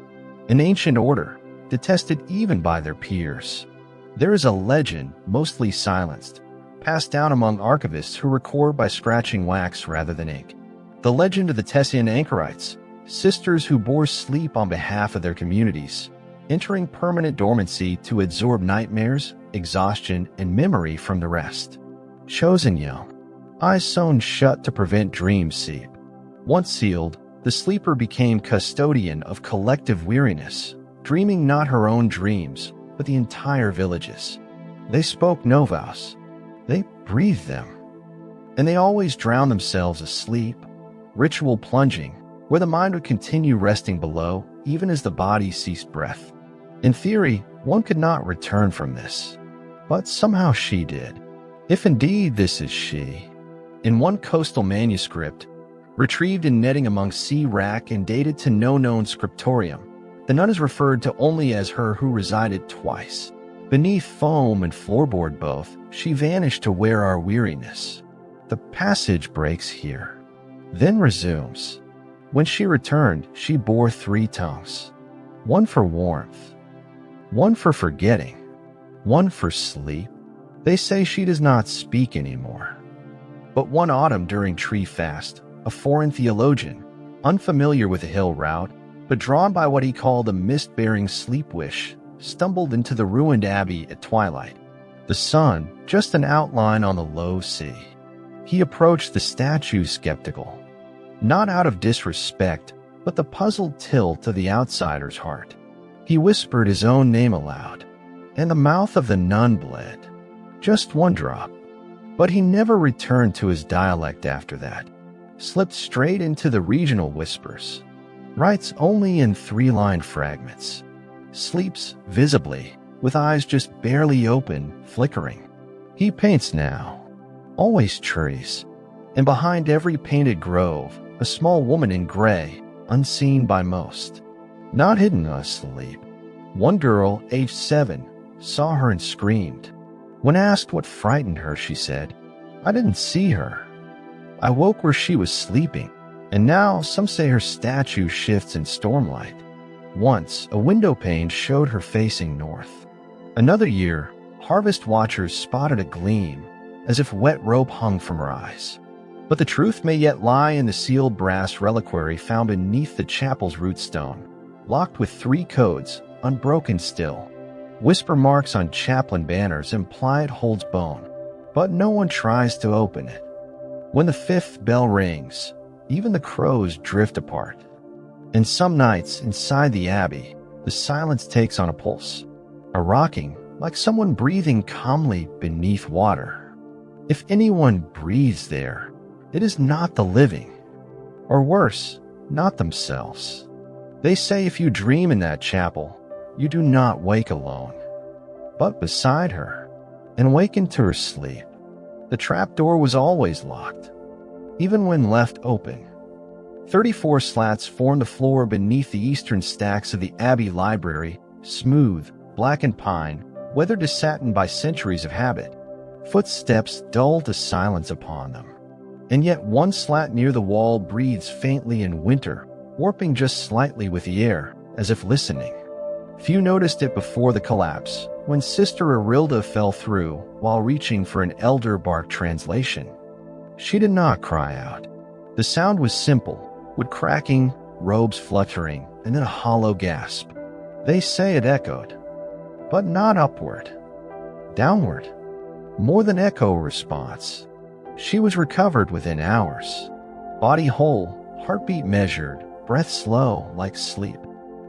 an ancient order, detested even by their peers. There is a legend, mostly silenced, passed down among archivists who record by scratching wax rather than ink. The legend of the Tessian anchorites, sisters who bore sleep on behalf of their communities, entering permanent dormancy to absorb nightmares, exhaustion, and memory from the rest. Chosen young, eyes sewn shut to prevent dream sleep. Once sealed, the sleeper became custodian of collective weariness, dreaming not her own dreams, but the entire village's. They spoke no vows. They breathed them. And they always drowned themselves asleep, ritual plunging, where the mind would continue resting below, even as the body ceased breath. In theory, one could not return from this. But somehow she did. If indeed this is she. In one coastal manuscript, retrieved in netting among sea wrack and dated to no known scriptorium, the nun is referred to only as her who resided twice. Beneath foam and floorboard both, she vanished to wear our weariness. The passage breaks here, then resumes. When she returned, she bore 3 tongues. One for warmth, one for forgetting, one for sleep. They say she does not speak anymore. But one autumn during tree fast, a foreign theologian, unfamiliar with the hill route, but drawn by what he called a mist-bearing sleep wish, stumbled into the ruined abbey at twilight. The sun, just an outline on the low sea. He approached the statue skeptical, not out of disrespect, but the puzzled tilt of the outsider's heart. He whispered his own name aloud, and the mouth of the nun bled. Just one drop. But he never returned to his dialect after that. Slipped straight into the regional whispers. Writes only in 3-line fragments. Sleeps visibly, with eyes just barely open, flickering. He paints now. Always trees. And behind every painted grove, a small woman in gray, unseen by most. Not hidden asleep. One girl, aged 7, saw her and screamed. When asked what frightened her, she said, "I didn't see her. I woke where she was sleeping, and now some say her statue shifts in stormlight." Once, a window pane showed her facing north. Another year, harvest watchers spotted a gleam, as if wet rope hung from her eyes. But the truth may yet lie in the sealed brass reliquary found beneath the chapel's rootstone, locked with 3 codes, unbroken still. Whisper marks on chaplain banners imply it holds bone, but no one tries to open it. When the 5th bell rings, even the crows drift apart. And some nights, inside the abbey, the silence takes on a pulse, a rocking, like someone breathing calmly beneath water. If anyone breathes there, it is not the living, or worse, not themselves. They say if you dream in that chapel, you do not wake alone, but beside her, and waken to her sleep. The trapdoor was always locked, even when left open. 34 slats formed the floor beneath the eastern stacks of the Abbey Library, smooth, blackened pine, weathered to satin by centuries of habit. Footsteps dull to silence upon them. And yet one slat near the wall breathes faintly in winter, warping just slightly with the air, as if listening. Few noticed it before the collapse, when Sister Arilda fell through while reaching for an elder bark translation. She did not cry out. The sound was simple, with cracking, robes fluttering, and then a hollow gasp. They say it echoed, but not upward. Downward. More than echo response. She was recovered within hours. Body whole, heartbeat measured, breath slow like sleep.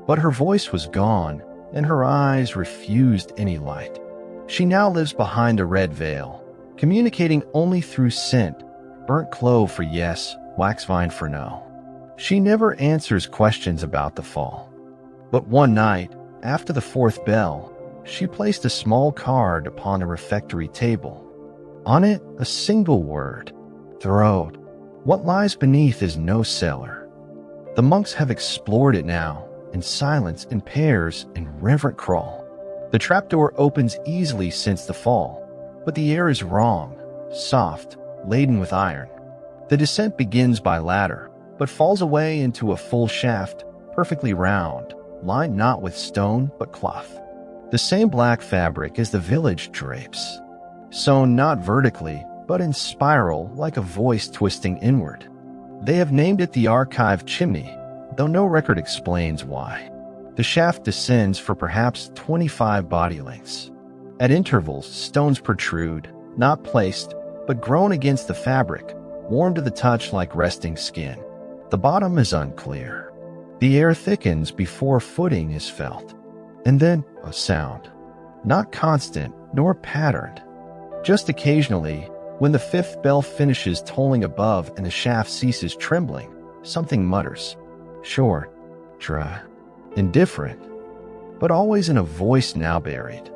But her voice was gone, and her eyes refused any light. She now lives behind a red veil, communicating only through scent, burnt clove for yes, waxvine for no. She never answers questions about the fall. But one night, after the 4th bell, She placed a small card upon a refectory table. On it, a single word: throat. What lies beneath is no cellar. The monks have explored it now, in silence, in pairs, in reverent crawl. The trapdoor opens easily since the fall, but the air is wrong, soft, laden with iron. The descent begins by ladder, but falls away into a full shaft, perfectly round, lined not with stone but cloth. The same black fabric as the village drapes, sewn not vertically, but in spiral like a voice twisting inward. They have named it the archive chimney, though no record explains why. The shaft descends for perhaps 25 body lengths. At intervals, stones protrude, not placed, but grown against the fabric, warm to the touch like resting skin. The bottom is unclear. The air thickens before footing is felt. And then a sound. Not constant, nor patterned. Just occasionally, when the fifth bell finishes tolling above and the shaft ceases trembling, something mutters. Short, dry, indifferent, but always in a voice now buried.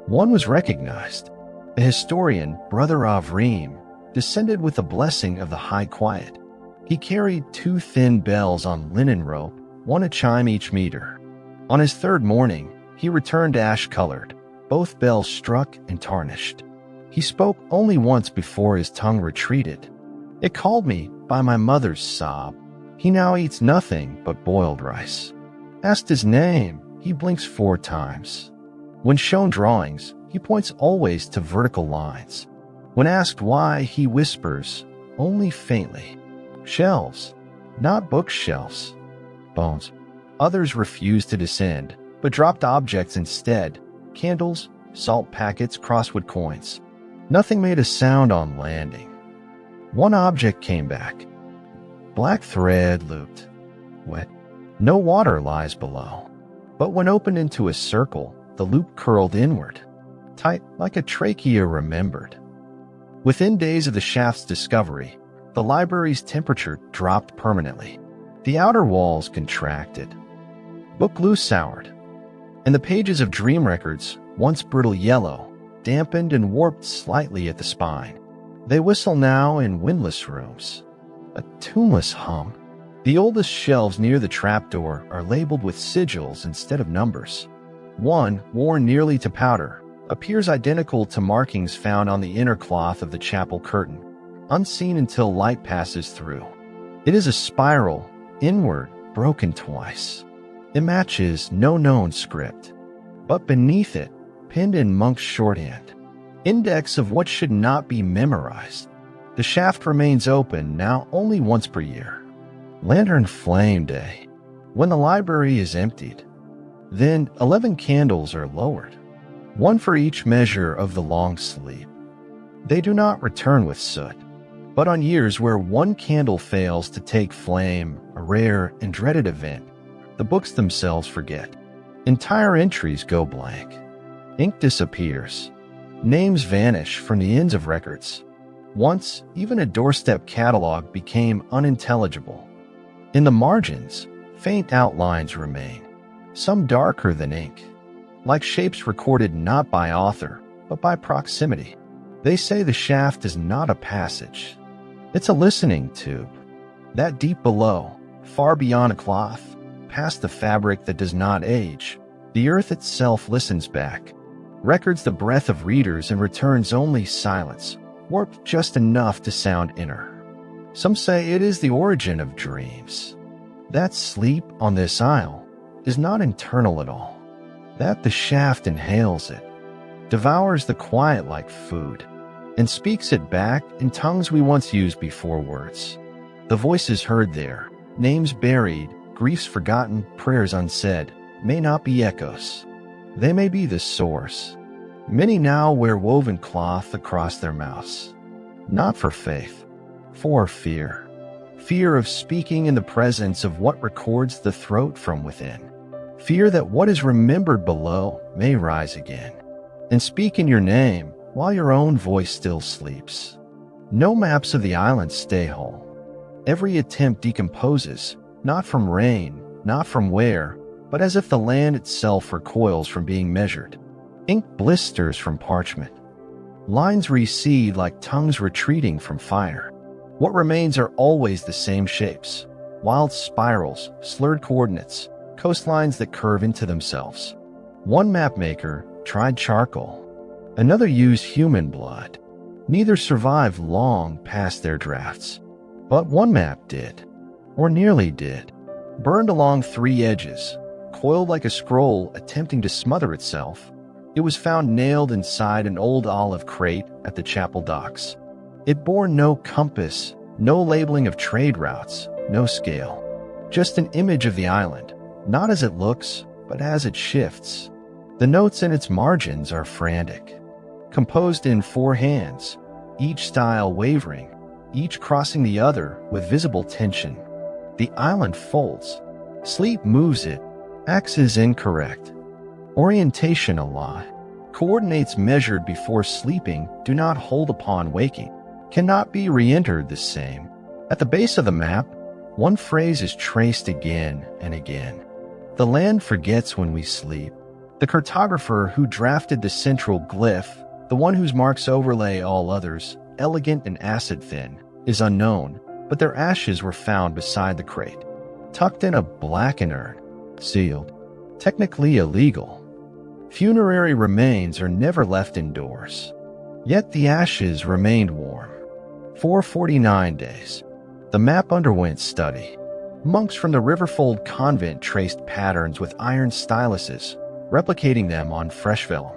One was recognized. A historian, brother of Reem, descended with the blessing of the high quiet. He carried 2 thin bells on linen rope, one a chime each meter. On his third morning, he returned ash-colored, both bells struck and tarnished. He spoke only once before his tongue retreated. It called me by my mother's sob. He now eats nothing but boiled rice. Asked his name, he blinks 4 times. When shown drawings, he points always to vertical lines. When asked why, he whispers, only faintly, shelves, not bookshelves, bones. Others refused to descend, but dropped objects instead, candles, salt packets, crosswood coins. Nothing made a sound on landing. One object came back. Black thread looped, wet. No water lies below. But when opened into a circle, the loop curled inward, tight like a trachea remembered. Within days of the shaft's discovery, the library's temperature dropped permanently. The outer walls contracted. Book glue soured, and the pages of dream records, once brittle yellow, dampened and warped slightly at the spine. They whistle now in windless rooms. A tuneless hum. The oldest shelves near the trapdoor are labeled with sigils instead of numbers. One, worn nearly to powder, appears identical to markings found on the inner cloth of the chapel curtain, unseen until light passes through. It is a spiral, inward, broken twice. It matches no known script, but beneath it, pinned in monk's shorthand, index of what should not be memorized. The shaft remains open now only once per year. Lantern Flame Day, when the library is emptied. Then 11 candles are lowered, one for each measure of the long sleep. They do not return with soot, but on years where one candle fails to take flame, a rare and dreaded event, the books themselves forget. Entire entries go blank. Ink disappears. Names vanish from the ends of records. Once, even a doorstep catalog became unintelligible. In the margins, faint outlines remain, some darker than ink, like shapes recorded not by author, but by proximity. They say the shaft is not a passage. It's a listening tube. That deep below, far beyond a cloth, past the fabric that does not age, the earth itself listens back, records the breath of readers and returns only silence, warped just enough to sound inner. Some say it is the origin of dreams. That sleep on this isle is not internal at all. That the shaft inhales it, devours the quiet like food, and speaks it back in tongues we once used before words. The voices heard there, names buried, griefs forgotten, prayers unsaid, may not be echoes. They may be the source. Many now wear woven cloth across their mouths, not for faith, for fear. Fear of speaking in the presence of what records the throat from within. Fear that what is remembered below may rise again and speak in your name while your own voice still sleeps. No maps of the island stay whole. Every attempt decomposes, not from rain, not from wear, but as if the land itself recoils from being measured. Ink blisters from parchment. Lines recede like tongues retreating from fire. What remains are always the same shapes. Wild spirals, slurred coordinates, coastlines that curve into themselves. One mapmaker tried charcoal. Another used human blood. Neither survived long past their drafts. But one map did. Or nearly did. Burned along 3 edges, coiled like a scroll attempting to smother itself. It was found nailed inside an old olive crate at the chapel docks. It bore no compass, no labeling of trade routes, no scale. Just an image of the island, not as it looks, but as it shifts. The notes in its margins are frantic. Composed in 4 hands, each style wavering, each crossing the other with visible tension. The island folds. Sleep moves it. Acts is incorrect. Orientation a lie. Coordinates measured before sleeping do not hold upon waking, cannot be re-entered the same. At the base of the map, one phrase is traced again and again. The land forgets when we sleep. The cartographer who drafted the central glyph, the one whose marks overlay all others, elegant and acid-thin, is unknown, but their ashes were found beside the crate, tucked in a blackened urn, sealed. Technically illegal. Funerary remains are never left indoors. Yet the ashes remained warm. For 49 days. The map underwent study. Monks from the Riverfold convent traced patterns with iron styluses, replicating them on fresh vellum.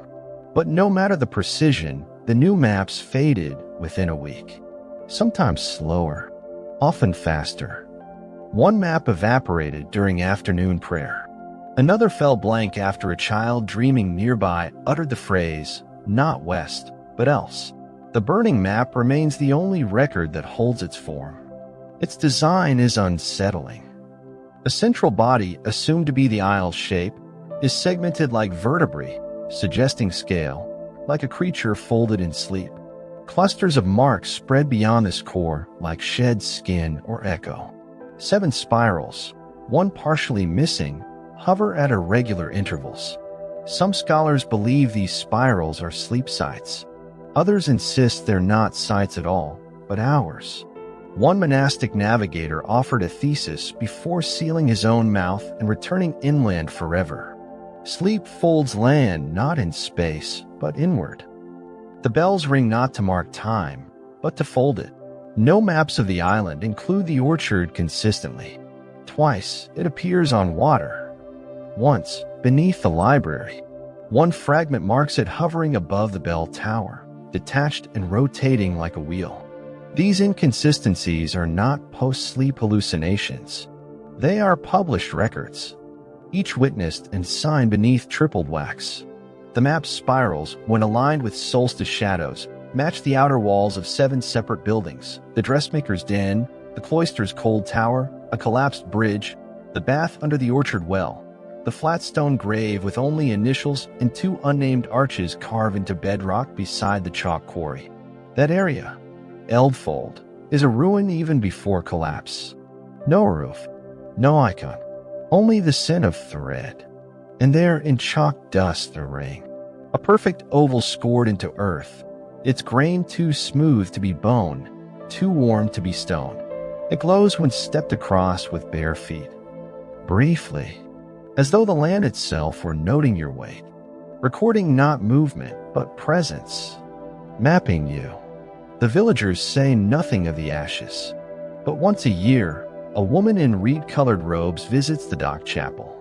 But no matter the precision, the new maps faded within a week. Sometimes slower, often faster. One map evaporated during afternoon prayer. Another fell blank after a child dreaming nearby uttered the phrase, not west, but else. The burning map remains the only record that holds its form. Its design is unsettling. A central body, assumed to be the isle's shape, is segmented like vertebrae, suggesting scale, like a creature folded in sleep. Clusters of marks spread beyond this core like shed skin or echo. 7 spirals, one partially missing, hover at irregular intervals. Some scholars believe these spirals are sleep sites. Others insist they're not sites at all, but ours. One monastic navigator offered a thesis before sealing his own mouth and returning inland forever. Sleep folds land not in space, but inward. The bells ring not to mark time, but to fold it. No maps of the island include the orchard consistently. Twice, it appears on water. Once, beneath the library. One fragment marks it hovering above the bell tower, detached and rotating like a wheel. These inconsistencies are not post-sleep hallucinations. They are published records, each witnessed and signed beneath tripled wax. The map's spirals, when aligned with solstice shadows, match the outer walls of 7 separate buildings: the dressmaker's den, the cloister's cold tower, a collapsed bridge, the bath under the orchard well, the flat stone grave with only initials and 2 unnamed arches carved into bedrock beside the chalk quarry. That area, Eldfold, is a ruin even before collapse. No roof, no icon, only the scent of thread. And there in chalk dust the ring, a perfect oval scored into earth, its grain too smooth to be bone, too warm to be stone. It glows when stepped across with bare feet. Briefly, as though the land itself were noting your weight, recording not movement, but presence, mapping you. The villagers say nothing of the ashes, but once a year, a woman in reed-colored robes visits the dock chapel.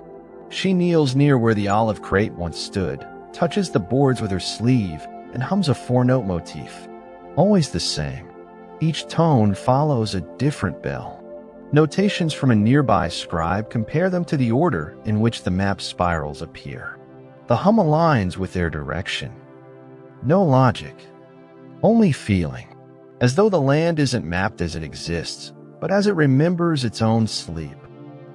She kneels near where the olive crate once stood, touches the boards with her sleeve, and hums a 4-note motif. Always the same. Each tone follows a different bell. Notations from a nearby scribe compare them to the order in which the map spirals appear. The hum aligns with their direction. No logic, only feeling, as though the land isn't mapped as it exists, but as it remembers its own sleep.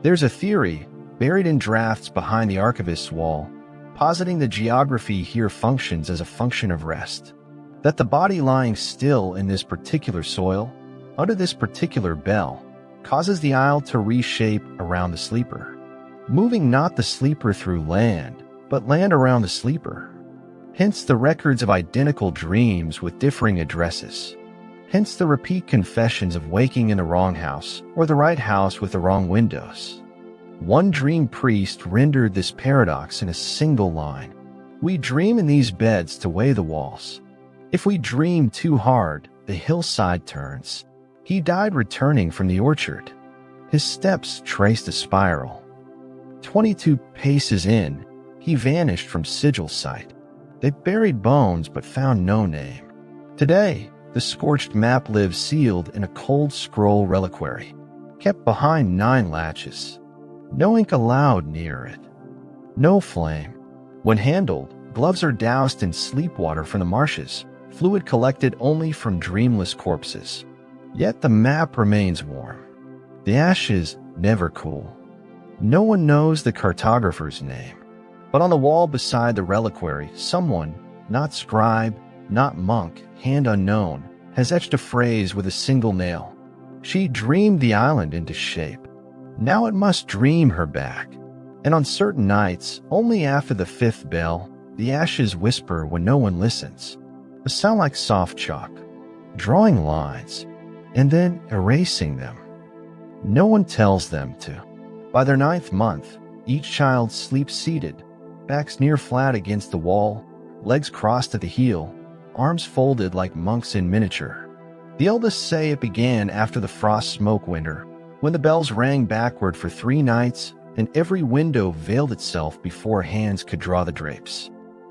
There's a theory, buried in drafts behind the archivist's wall, positing the geography here functions as a function of rest. That the body lying still in this particular soil, under this particular bell, causes the isle to reshape around the sleeper, moving not the sleeper through land, but land around the sleeper. Hence the records of identical dreams with differing addresses. Hence the repeat confessions of waking in the wrong house or the right house with the wrong windows. One dream priest rendered this paradox in a single line. We dream in these beds to weigh the walls. If we dream too hard, the hillside turns. He died returning from the orchard. His steps traced a spiral. 22 paces in, he vanished from sigil sight. They buried bones but found no name. Today, the scorched map lives sealed in a cold scroll reliquary, kept behind 9 latches. No ink allowed near it. No flame. When handled, gloves are doused in sleep water from the marshes, fluid collected only from dreamless corpses. Yet the map remains warm. The ashes never cool. No one knows the cartographer's name. But on the wall beside the reliquary, someone, not scribe, not monk, hand unknown, has etched a phrase with a single nail. She dreamed the island into shape. Now it must dream her back. And on certain nights, only after the 5th bell, the ashes whisper when no one listens. A sound like soft chalk, drawing lines, and then erasing them. No one tells them to. By their 9th month, each child sleeps seated, backs near flat against the wall, legs crossed at the heel, arms folded like monks in miniature. The eldest say it began after the frost smoke winter, when the bells rang backward for 3 nights and every window veiled itself before hands could draw the drapes.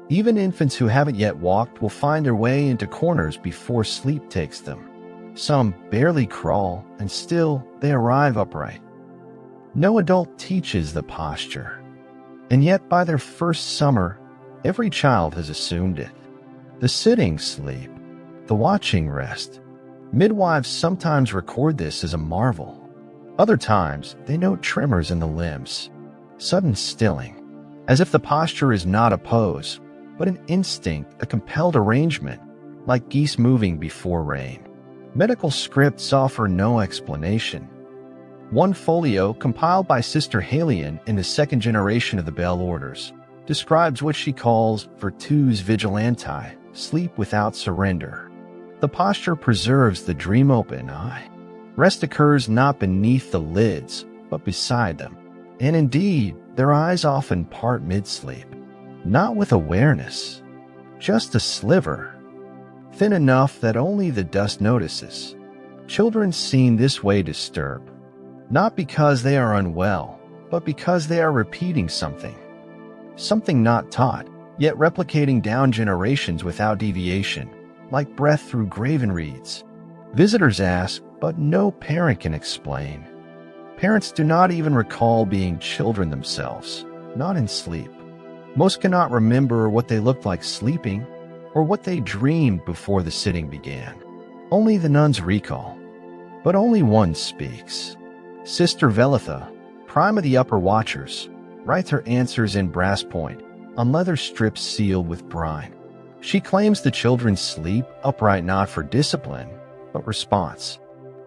Even infants who haven't yet walked will find their way into corners before sleep takes them. Some barely crawl, and still they arrive upright. No adult teaches the posture, and yet by their 1st summer, every child has assumed it. The sitting sleep, the watching rest. Midwives sometimes record this as a marvel. Other times, they note tremors in the limbs, sudden stilling, as if the posture is not a pose, but an instinct, a compelled arrangement, like geese moving before rain. Medical scripts offer no explanation. One folio, compiled by Sister Halion in the 2nd generation of the Bell Orders, describes what she calls virtus vigilanti, sleep without surrender. The posture preserves the dream open eye. Rest occurs not beneath the lids, but beside them. And indeed, their eyes often part mid-sleep. Not with awareness, just a sliver, thin enough that only the dust notices. Children seen this way disturb, not because they are unwell, but because they are repeating something. Something not taught, yet replicating down generations without deviation, like breath through graven reeds. Visitors ask, but no parent can explain. Parents do not even recall being children themselves, not in sleep. Most cannot remember what they looked like sleeping, or what they dreamed before the sitting began. Only the nuns recall. But only one speaks. Sister Velitha, prime of the upper watchers, writes her answers in brass point, on leather strips sealed with brine. She claims the children sleep upright not for discipline, but response.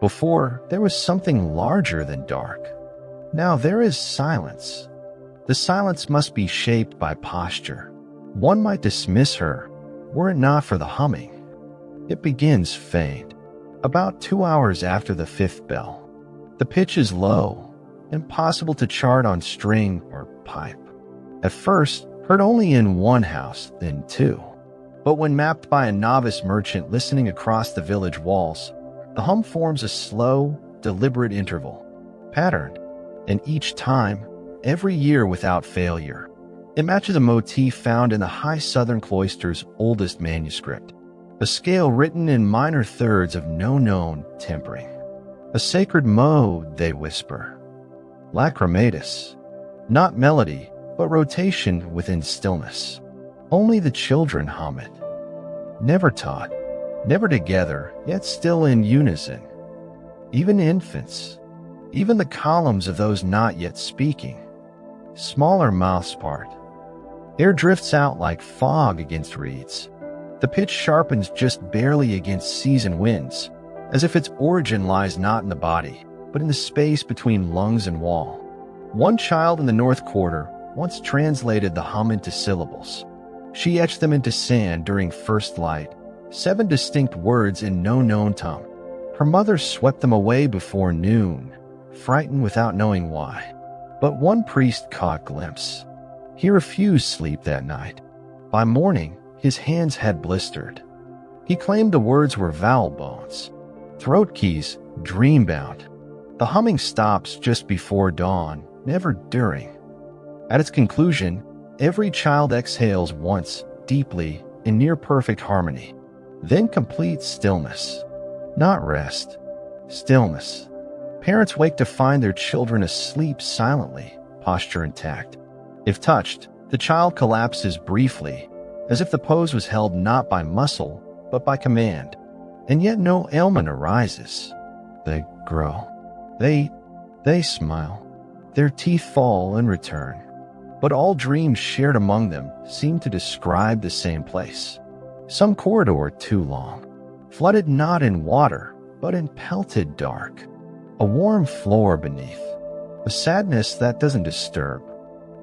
Before, there was something larger than dark. Now there is silence. The silence must be shaped by posture. One might dismiss her, were it not for the humming. It begins faint, about 2 hours after the 5th bell. The pitch is low, impossible to chart on string or pipe. At first, heard only in one house, then 2. But when mapped by a novice merchant listening across the village walls, the hum forms a slow, deliberate interval, patterned, and each time, every year without failure. It matches a motif found in the High Southern Cloister's oldest manuscript, a scale written in minor thirds of no known tempering. A sacred mode, they whisper. Lacrimatus. Not melody, but rotation within stillness. Only the children hum it. Never taught, never together, yet still in unison. Even infants, even the columns of those not yet speaking. Smaller mouths part. Air drifts out like fog against reeds. The pitch sharpens just barely against season winds, as if its origin lies not in the body, but in the space between lungs and wall. One child in the North Quarter once translated the hum into syllables. She etched them into sand during first light, 7 distinct words in no known tongue. Her mother swept them away before noon, frightened without knowing why. But one priest caught glimpse. He refused sleep that night. By morning, his hands had blistered. He claimed the words were vowel bones, throat keys, dream-bound. The humming stops just before dawn, never during. At its conclusion, every child exhales once, deeply, in near-perfect harmony. Then complete stillness. Not rest. Stillness. Parents wake to find their children asleep silently, posture intact. If touched, the child collapses briefly, as if the pose was held not by muscle, but by command. And yet no ailment arises. They grow. They smile. Their teeth fall and return. But all dreams shared among them seem to describe the same place. Some corridor too long, flooded not in water, but in pelted dark. A warm floor beneath, a sadness that doesn't disturb.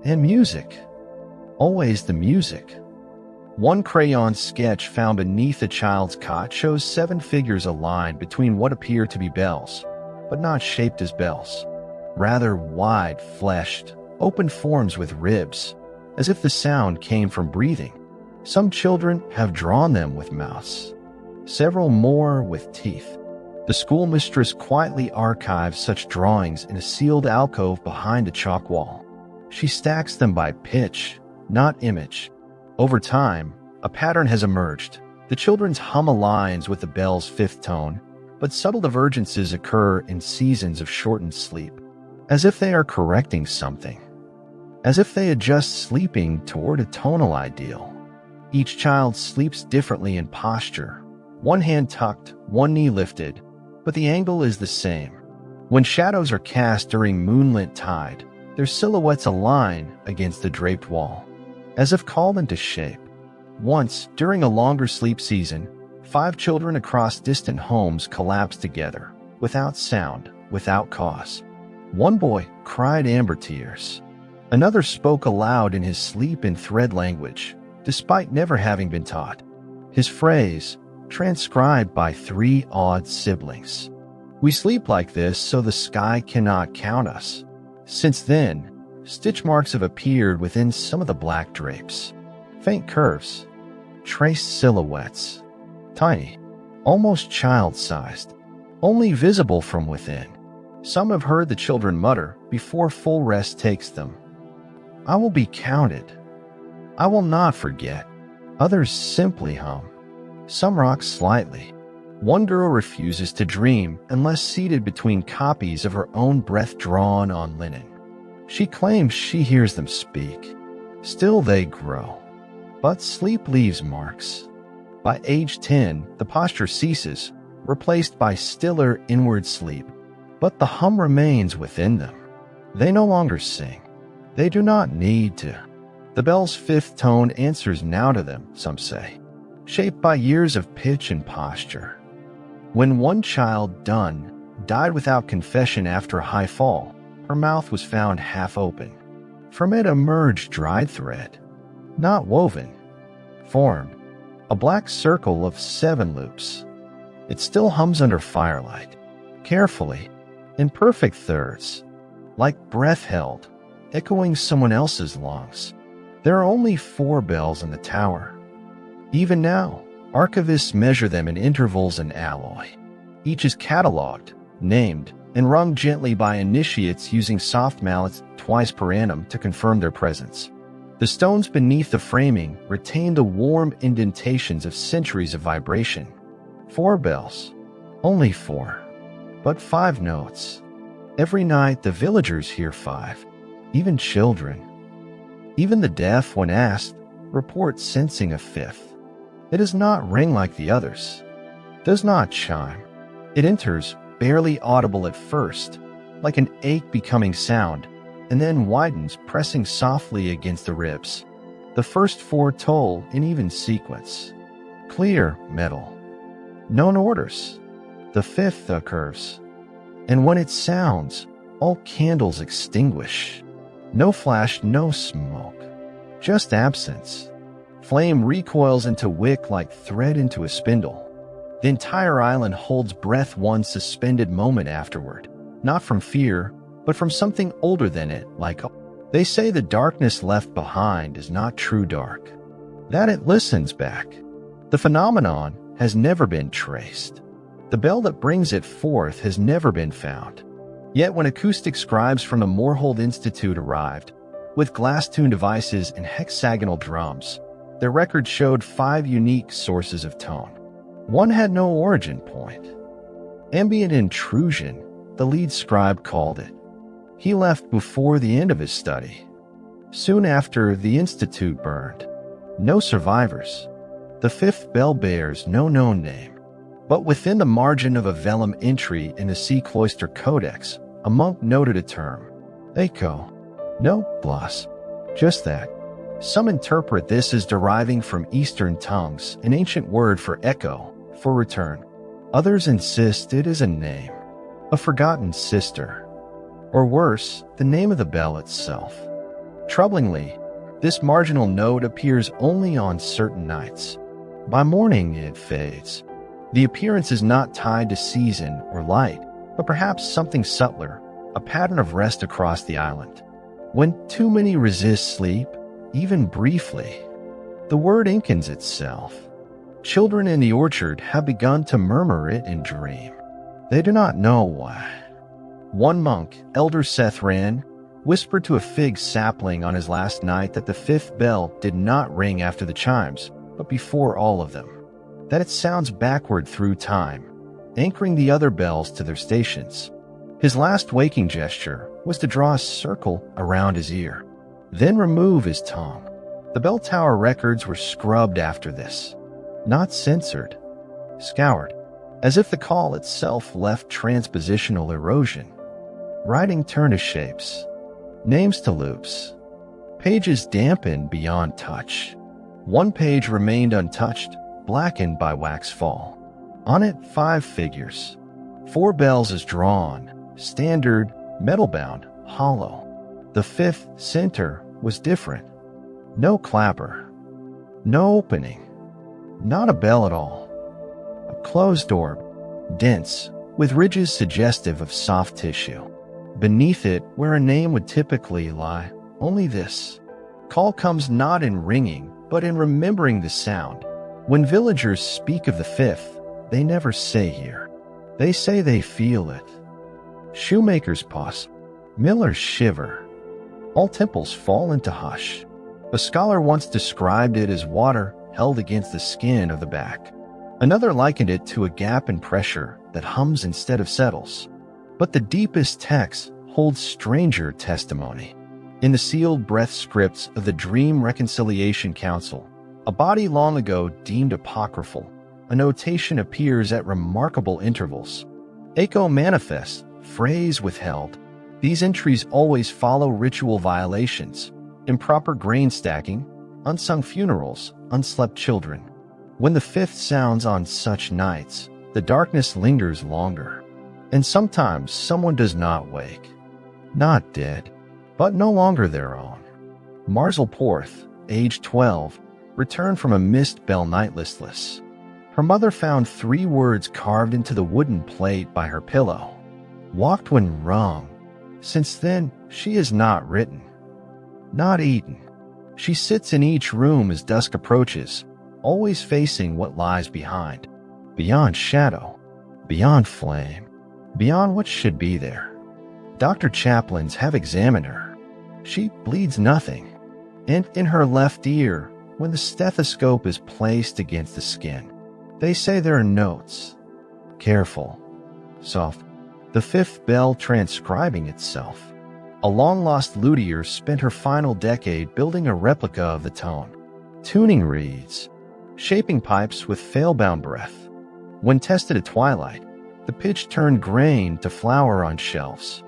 And music. Always the music. One crayon sketch found beneath a child's cot shows 7 figures aligned between what appear to be bells, but not shaped as bells. Rather wide-fleshed, open forms with ribs, as if the sound came from breathing. Some children have drawn them with mouths, several more with teeth. The schoolmistress quietly archives such drawings in a sealed alcove behind a chalk wall. She stacks them by pitch, not image. Over time, a pattern has emerged. The children's hum aligns with the bell's 5th tone, but subtle divergences occur in seasons of shortened sleep, as if they are correcting something, as if they adjust sleeping toward a tonal ideal. Each child sleeps differently in posture, one hand tucked, one knee lifted, but the angle is the same. When shadows are cast during moonlit tide, their silhouettes align against the draped wall, as if called into shape. Once, during a longer sleep season, 5 children across distant homes collapsed together, without sound, without cause. One boy cried amber tears. Another spoke aloud in his sleep in thread language, despite never having been taught. His phrase, transcribed by 3 awed siblings. We sleep like this so the sky cannot count us. Since then, stitch marks have appeared within some of the black drapes. Faint curves, traced silhouettes, tiny, almost child-sized, only visible from within. Some have heard the children mutter before full rest takes them. I will be counted. I will not forget. Others simply hum. Some rock slightly. One girl refuses to dream unless seated between copies of her own breath drawn on linen. She claims she hears them speak. Still they grow. But sleep leaves marks. By age 10, the posture ceases, replaced by stiller inward sleep. But the hum remains within them. They no longer sing. They do not need to. The bell's 5th tone answers now to them, some say, shaped by years of pitch and posture. When one child, died without confession after a high fall, her mouth was found half open. From it emerged dried thread, not woven, formed, a black circle of 7 loops. It still hums under firelight, carefully, in perfect thirds, like breath held, echoing someone else's lungs. There are only 4 bells in the tower. Even now, archivists measure them in intervals and alloy. Each is catalogued, named, and rung gently by initiates using soft mallets twice per annum to confirm their presence. The stones beneath the framing retain the warm indentations of centuries of vibration. 4 bells. Only 4. But 5 notes. Every night the villagers hear 5. Even children. Even the deaf, when asked, report sensing a 5th. It does not ring like the others. Does not chime. It enters, barely audible at first, like an ache becoming sound, and then widens, pressing softly against the ribs. The first 4 toll in even sequence. Clear metal. Known orders. The 5th occurs. And when it sounds, all candles extinguish. No flash, no smoke. Just absence. flame recoils into wick like thread into a spindle. The entire island holds breath one suspended moment afterward, not from fear, but from something older than it, like they say the darkness left behind is not true dark, that it listens back. The phenomenon has never been traced. The bell that brings it forth has never been found. Yet when acoustic scribes from the Moorhold Institute arrived, with glass-tuned devices and hexagonal drums, their record showed 5 unique sources of tone. One had no origin point. Ambient intrusion, the lead scribe called it. He left before the end of his study. Soon after, the institute burned. No survivors. The 5th bell bears no known name. But within the margin of a vellum entry in the Sea Cloister Codex, a monk noted a term. Echo. No, plus. Just that. Some interpret this as deriving from Eastern tongues, an ancient word for echo, for return. Others insist it is a name, a forgotten sister. Or worse, the name of the bell itself. Troublingly, this marginal note appears only on certain nights. By morning, it fades. The appearance is not tied to season or light, but perhaps something subtler, a pattern of rest across the island. When too many resist sleep, even briefly, the word inkens itself. Children in the orchard have begun to murmur it in dream. They do not know why. One monk, Elder Seth Wren, whispered to a fig sapling on his last night that the 5th bell did not ring after the chimes, but before all of them. That it sounds backward through time, anchoring the other bells to their stations. His last waking gesture was to draw a circle around his ear, then remove his tongue. The bell tower records were scrubbed after this, not censored, scoured, as if the call itself left transpositional erosion. Writing turned to shapes, names to loops, pages dampened beyond touch. One page remained untouched, blackened by wax fall. On it, 5 figures. 4 bells as drawn, standard, metal-bound, hollow. The 5th, center, was different. No clapper. No opening. Not a bell at all. A closed orb, dense, with ridges suggestive of soft tissue. Beneath it, where a name would typically lie, only this. Call comes not in ringing, but in remembering the sound. When villagers speak of the 5th, they never say here. They say they feel it. Shoemakers pause. Millers shiver. All temples fall into hush. A scholar once described it as water held against the skin of the back. Another likened it to a gap in pressure that hums instead of settles. But the deepest text holds stranger testimony. In the sealed breath scripts of the Dream Reconciliation Council, a body long ago deemed apocryphal, a notation appears at remarkable intervals. Echo manifest, phrase withheld. These entries always follow ritual violations, improper grain stacking, unsung funerals, unslept children. When the 5th sounds on such nights, the darkness lingers longer. And sometimes someone does not wake. Not dead, but no longer their own. Marsal Porth, age 12, returned from a missed bell night listless. Her mother found 3 words carved into the wooden plate by her pillow. Walked when rung. Since then, she has not written. Not eaten. She sits in each room as dusk approaches, always facing what lies behind. Beyond shadow. Beyond flame. Beyond what should be there. Dr. Chaplains have examined her. She bleeds nothing. And in her left ear, when the stethoscope is placed against the skin, they say there are notes. Careful. Soft. The 5th bell transcribing itself. A long-lost luthier spent her final decade building a replica of the tone. Tuning reeds. Shaping pipes with fail-bound breath. When tested at twilight, the pitch turned grain to flower on shelves.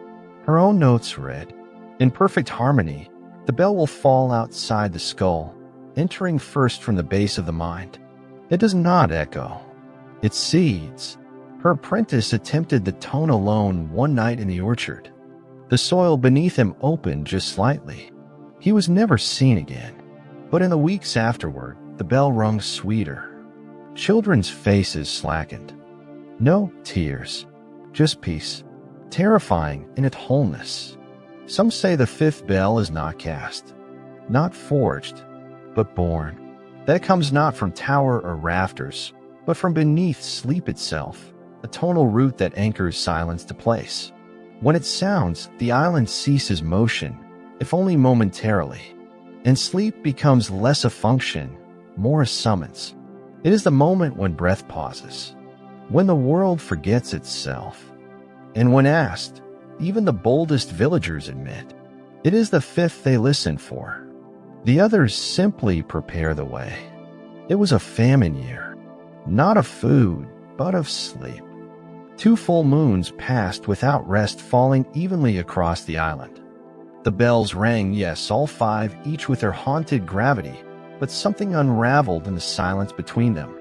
Her own notes read, in perfect harmony, the bell will fall outside the skull, entering first from the base of the mind. It does not echo. It seeds. Her apprentice attempted the tone alone one night in the orchard. The soil beneath him opened just slightly. He was never seen again. But in the weeks afterward, the the bell rung sweeter. Children's faces slackened. No tears, just peace, terrifying in its wholeness. Some say the fifth bell is not cast, not forged, but born. That it comes not from tower or rafters, but from beneath sleep itself, a tonal root that anchors silence to place. When it sounds, the island ceases motion, if only momentarily, and sleep becomes less a function, more a summons. It is the moment when breath pauses, when the world forgets itself, and when asked, even the boldest villagers admit, it is the fifth they listen for. The others simply prepare the way. It was a famine year, not of food, but of sleep. 2 full moons passed without rest falling evenly across the island. The bells rang, yes, all 5, each with their haunted gravity, but something unraveled in the silence between them.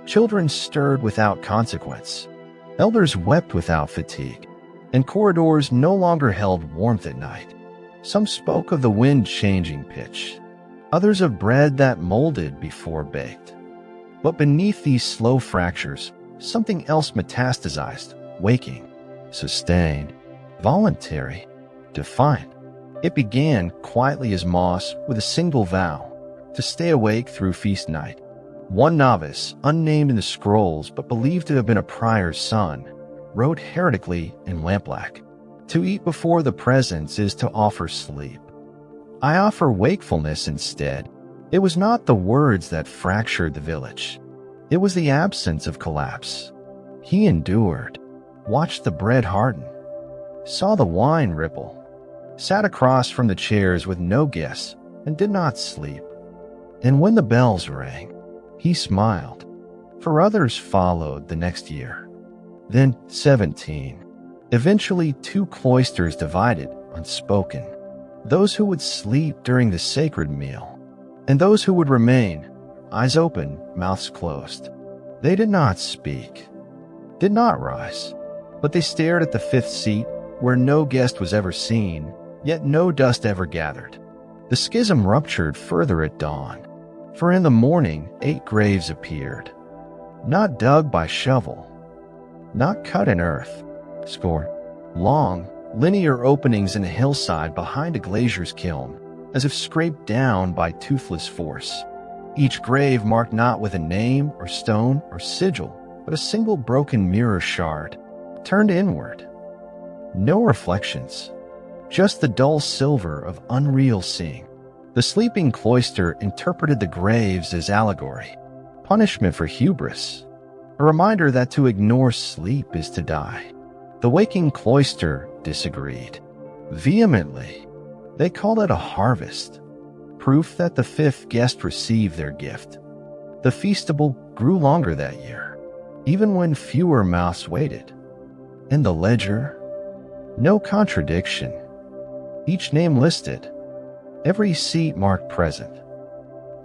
Children stirred without consequence. Elders wept without fatigue, and corridors no longer held warmth at night. Some spoke of the wind changing pitch, others of bread that molded before baked. But beneath these slow fractures, something else metastasized, waking, sustained, voluntary, defiant. It began quietly as moss with a single vow, to stay awake through feast night. One novice, unnamed in the scrolls but believed to have been a prior's son, wrote heretically in lampblack, "To eat before the presence is to offer sleep. I offer wakefulness instead." It was not the words that fractured the village. It was the absence of collapse. He endured, watched the bread harden, saw the wine ripple, sat across from the chairs with no guests, and did not sleep. And when the bells rang, he smiled. For others followed the next year. Then 17. Eventually 2 cloisters divided, unspoken. Those who would sleep during the sacred meal, and those who would remain, eyes open, mouths closed. They did not speak, did not rise, but they stared at the 5th seat where no guest was ever seen, yet no dust ever gathered. The schism ruptured further at dawn, for in the morning 8 graves appeared, not dug by shovel, not cut in earth, scored, long, linear openings in a hillside behind a glazier's kiln, as if scraped down by toothless force. Each grave marked not with a name or stone or sigil, but a single broken mirror shard, turned inward. No reflections, just the dull silver of unreal seeing. The sleeping cloister interpreted the graves as allegory, punishment for hubris, a reminder that to ignore sleep is to die. The waking cloister disagreed, vehemently. They called it a harvest, proof that the 5th guest received their gift. The feastable grew longer that year, even when fewer mouths waited. In the ledger, no contradiction. Each name listed, every seat marked present,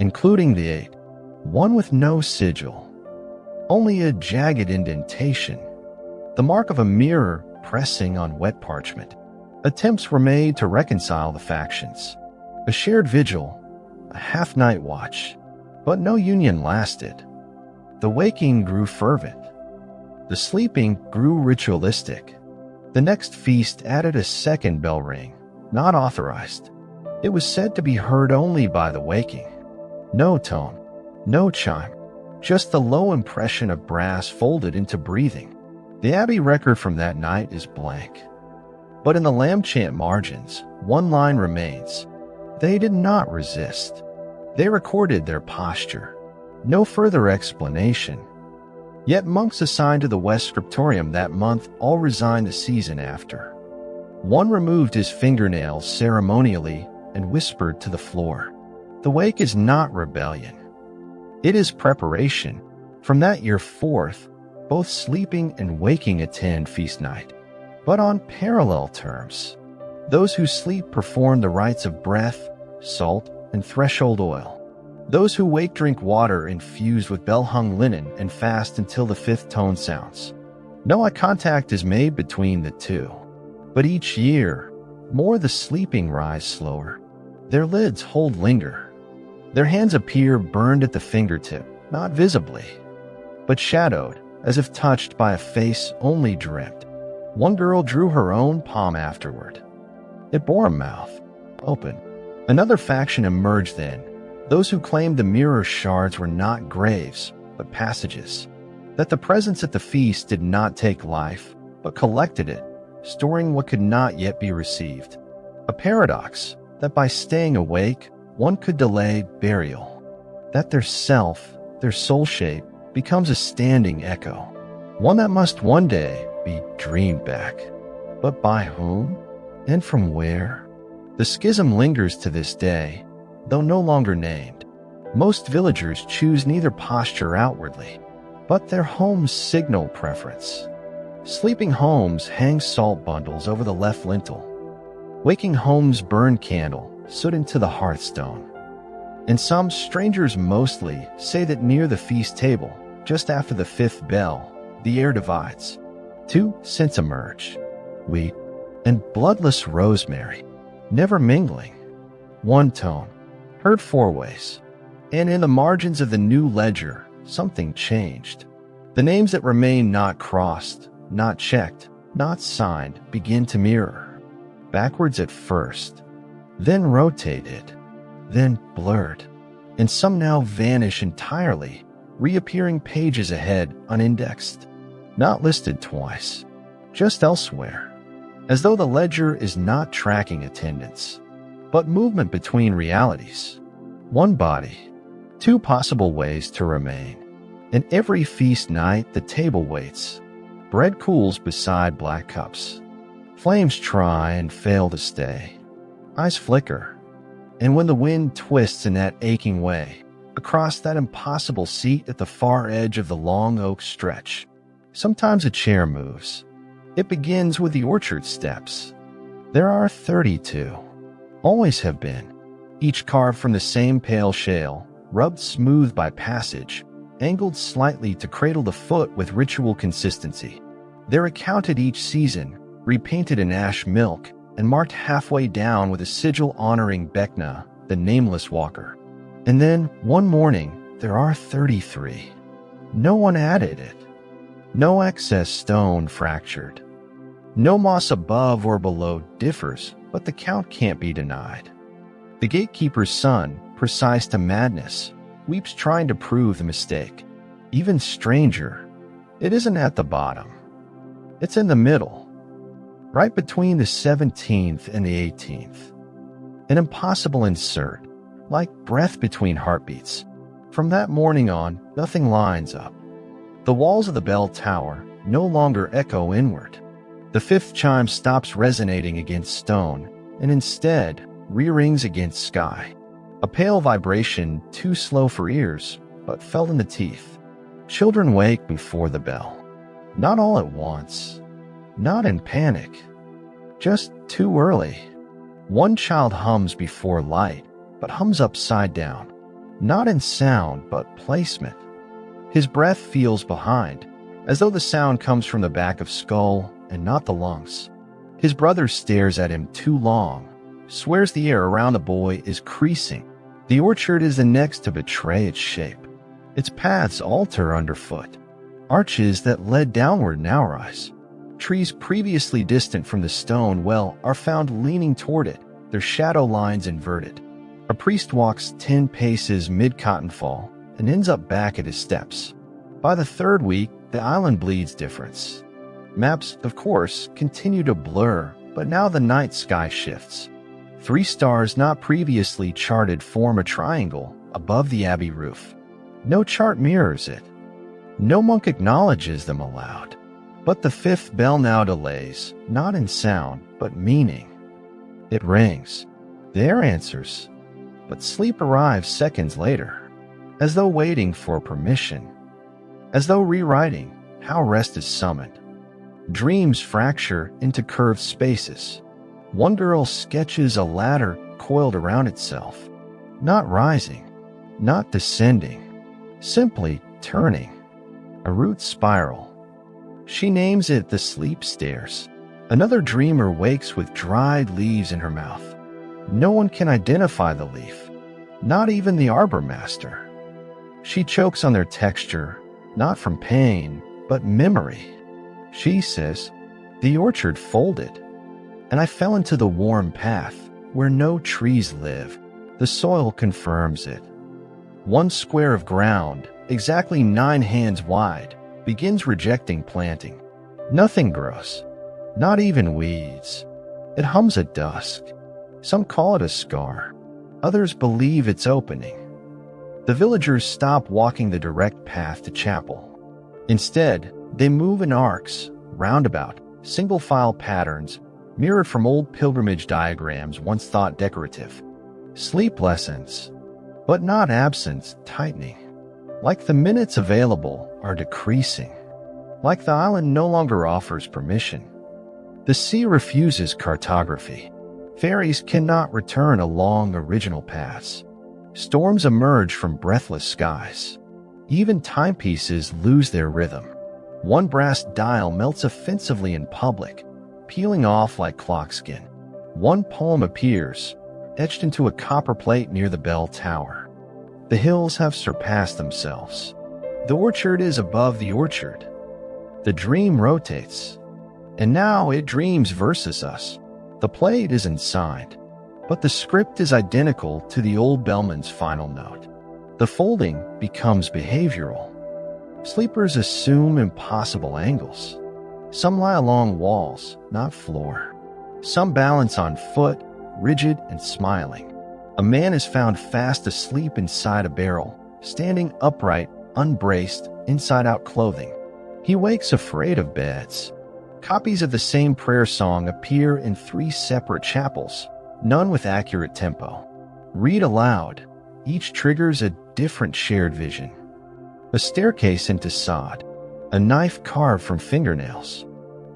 including the 8, one with no sigil, only a jagged indentation, the mark of a mirror pressing on wet parchment. Attempts were made to reconcile the factions, a shared vigil, a half-night watch, but no union lasted. The waking grew fervent, the sleeping grew ritualistic. The next feast added a second bell ring, not authorized. It was said to be heard only by the waking. No tone, no chime, just the low impression of brass folded into breathing. The Abbey record from that night is blank. But in the lamb chant margins, one line remains. They did not resist. They recorded their posture. No further explanation. Yet monks assigned to the West Scriptorium that month all resigned the season after. One removed his fingernails ceremonially and whispered to the floor, "The wake is not rebellion. It is preparation." From that year forth, both sleeping and waking attend feast night, but on parallel terms. Those who sleep perform the rites of breath, salt, and threshold oil. Those who wake drink water infused with bell-hung linen and fast until the 5th tone sounds. No eye contact is made between the 2. But each year, more the sleeping rise slower. Their lids hold linger. Their hands appear burned at the fingertip, not visibly, but shadowed, as if touched by a face only dreamt. One girl drew her own palm afterward. It bore a mouth, open. Another faction emerged then, those who claimed the mirror shards were not graves, but passages. That the presence at the feast did not take life, but collected it, storing what could not yet be received. A paradox, that by staying awake, one could delay burial. That their self, their soul shape, becomes a standing echo. One that must one day be dreamed back. But by whom? And from where? The schism lingers to this day, though no longer named. Most villagers choose neither posture outwardly, but their home's signal preference. Sleeping homes hang salt bundles over the left lintel. Waking homes burn candle, soot into the hearthstone. And some strangers mostly say that near the feast table, just after the fifth bell, the air divides. Two scents emerge, wheat and bloodless rosemary, never mingling. One tone, heard four ways. And in the margins of the new ledger, something changed. The names that remain not crossed, not checked, not signed, begin to mirror. Backwards at first, then rotated, then blurred, and some now vanish entirely, reappearing pages ahead unindexed, not listed twice, just elsewhere, as though the ledger is not tracking attendance, but movement between realities. One body, two possible ways to remain, and every feast night the table waits. Bread cools beside black cups. Flames try and fail to stay. Eyes flicker, and when the wind twists in that aching way, across that impossible seat at the far edge of the long oak stretch, sometimes a chair moves. It begins with the orchard steps. There are 32. Always have been. Each carved from the same pale shale, rubbed smooth by passage, angled slightly to cradle the foot with ritual consistency. They're accounted each season, repainted in ash milk, and marked halfway down with a sigil honoring Bekna, the nameless walker. And then, one morning, there are 33. No one added it. No excess stone fractured. No moss above or below differs, but the count can't be denied. The gatekeeper's son, precise to madness, weeps trying to prove the mistake. Even stranger, it isn't at the bottom. It's in the middle. Right between the 17th and the 18th. An impossible insert, like breath between heartbeats. From that morning on, nothing lines up. The walls of the bell tower no longer echo inward. The fifth chime stops resonating against stone, and instead re-rings against sky. A pale vibration too slow for ears, but felt in the teeth. Children wake before the bell. Not all at once. Not in panic, just too early. One child hums before light, but hums upside down. Not in sound, but placement. His breath feels behind, as though the sound comes from the back of skull and not the lungs. His brother stares at him too long, swears the air around the boy is creasing. The orchard is the next to betray its shape. Its paths alter underfoot. Arches that led downward now rise. Trees previously distant from the stone well are found leaning toward it, their shadow lines inverted. A priest walks 10 paces mid-cottonfall and ends up back at his steps. By the third week, the island bleeds difference. Maps, of course, continue to blur, but now the night sky shifts. 3 stars not previously charted form a triangle above the abbey roof. No chart mirrors it. No monk acknowledges them aloud. But the fifth bell now delays, not in sound, but meaning. It rings. The air answers. But sleep arrives seconds later, as though waiting for permission. As though rewriting how rest is summoned. Dreams fracture into curved spaces. One girl sketches a ladder coiled around itself. Not rising, not descending, simply turning. A root spiral. She names it the sleep stairs. Another dreamer wakes with dried leaves in her mouth. No one can identify the leaf. Not even the arbor master. She chokes on their texture, not from pain, but memory. She says, "The orchard folded, and I fell into the warm path where no trees live. The soil confirms it. One square of ground, exactly 9 hands wide, begins rejecting planting. Nothing grows, not even weeds. It hums at dusk. Some call it a scar. Others believe it's opening." The villagers stop walking the direct path to chapel. Instead, they move in arcs, roundabout, single-file patterns, mirrored from old pilgrimage diagrams once thought decorative. Sleep lessons, but not absence tightening. Like the minutes available are decreasing. Like the island no longer offers permission. The sea refuses cartography. Ferries cannot return along original paths. Storms emerge from breathless skies. Even timepieces lose their rhythm. One brass dial melts offensively in public, peeling off like clockskin. One poem appears, etched into a copper plate near the bell tower. The hills have surpassed themselves. The orchard is above the orchard. The dream rotates, and now it dreams versus us. The plate isn't signed, but the script is identical to the old Bellman's final note. The folding becomes behavioral. Sleepers assume impossible angles. Some lie along walls, not floor. Some balance on foot, rigid and smiling. A man is found fast asleep inside a barrel, standing upright, unbraced, inside-out clothing. He wakes afraid of beds. Copies of the same prayer song appear in 3 separate chapels, none with accurate tempo. Read aloud. Each triggers a different shared vision. A staircase into sod. A knife carved from fingernails.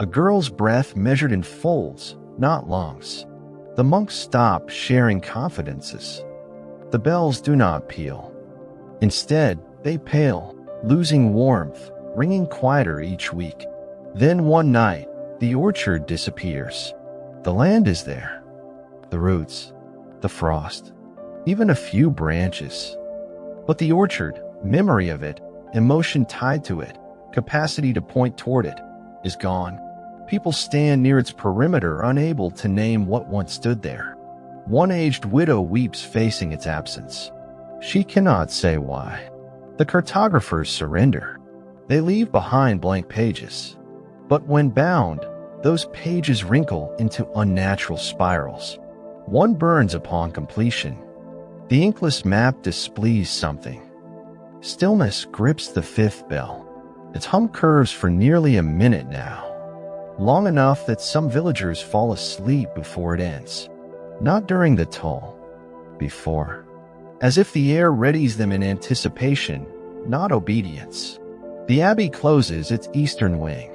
A girl's breath measured in folds, not lungs. The monks stop sharing confidences. The bells do not peal. Instead, they pale, losing warmth, ringing quieter each week. Then one night, the orchard disappears. The land is there. The roots, the frost, even a few branches. But the orchard, memory of it, emotion tied to it, capacity to point toward it, is gone. People stand near its perimeter, unable to name what once stood there. One aged widow weeps facing its absence. She cannot say why. The cartographers surrender. They leave behind blank pages. But when bound, those pages wrinkle into unnatural spirals. One burns upon completion. The inkless map displeases something. Stillness grips the 5th bell. Its hum curves for nearly a minute now. Long enough that some villagers fall asleep before it ends. Not during the toll. Before. As if the air readies them in anticipation, not obedience. The abbey closes its eastern wing.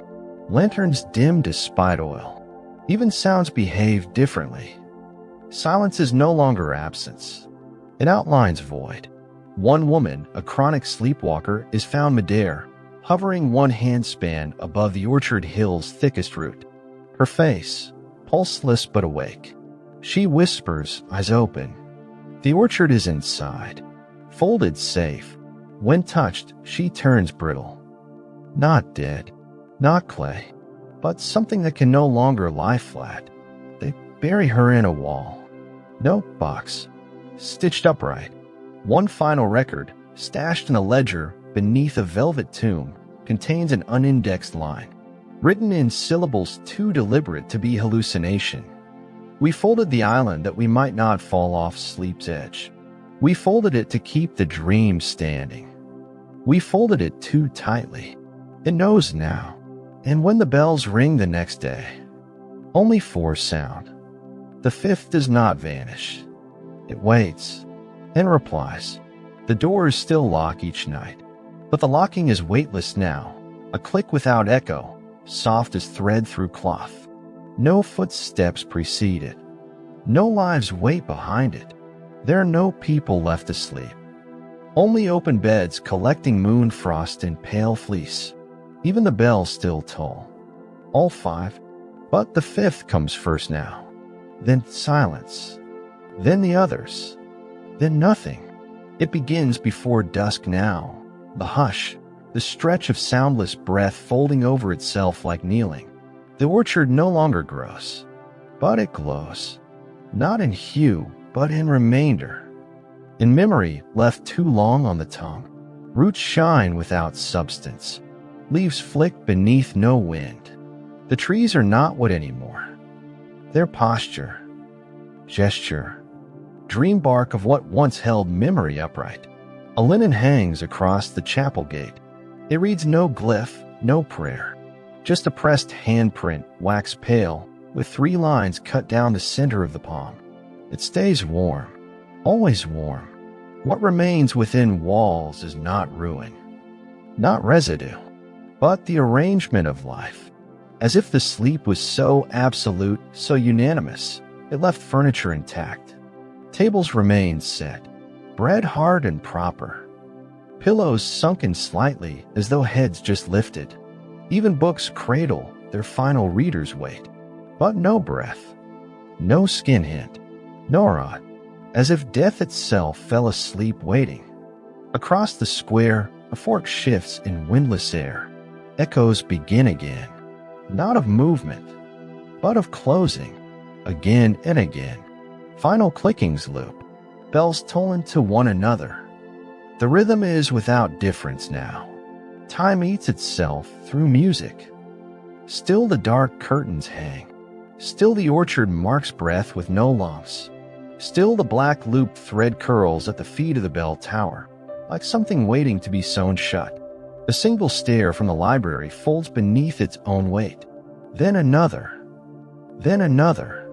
Lanterns dim despite oil. Even sounds behave differently. Silence is no longer absence. It outlines void. One woman, a chronic sleepwalker, is found midair, hovering one handspan above the orchard hill's thickest root. Her face, pulseless but awake. She whispers, eyes open. The orchard is inside, folded safe. When touched, she turns brittle. Not dead, not clay, but something that can no longer lie flat. They bury her in a wall. No box, stitched upright. One final record, stashed in a ledger beneath a velvet tomb, contains an unindexed line, written in syllables too deliberate to be hallucination. We folded the island that we might not fall off sleep's edge. We folded it to keep the dream standing. We folded it too tightly. It knows now. And when the bells ring the next day, only 4 sound. The 5th does not vanish. It waits and replies. The doors still lock each night, but the locking is weightless now, a click without echo, soft as thread through cloth. No footsteps precede it. No lives wait behind it. There are no people left asleep. Only open beds collecting moon frost in pale fleece. Even the bells still toll. All 5, but the 5th comes first now. Then silence. Then the others. Then nothing. It begins before dusk now. The hush, the stretch of soundless breath folding over itself like kneeling. The orchard no longer grows, but it glows. Not in hue, but in remainder. In memory left too long on the tongue. Roots shine without substance. Leaves flick beneath no wind. The trees are not wood anymore. Their posture, gesture, dream bark of what once held memory upright. A linen hangs across the chapel gate. It reads no glyph, no prayer. Just a pressed handprint, wax pale, with 3 lines cut down the center of the palm. It stays warm, always warm. What remains within walls is not ruin, not residue, but the arrangement of life. As if the sleep was so absolute, so unanimous, it left furniture intact. Tables remained set, bread hard and proper. Pillows sunken slightly as though heads just lifted. Even books cradle their final reader's weight. But no breath, no skin hint, no rot, as if death itself fell asleep waiting. Across the square, a fork shifts in windless air. Echoes begin again, not of movement, but of closing, again and again. Final clickings loop, bells tolling to one another. The rhythm is without difference now. Time eats itself through music. Still the dark curtains hang. Still the orchard marks breath with no lumps. Still the black looped thread curls at the feet of the bell tower, like something waiting to be sewn shut. A single stare from the library folds beneath its own weight. Then another. Then another.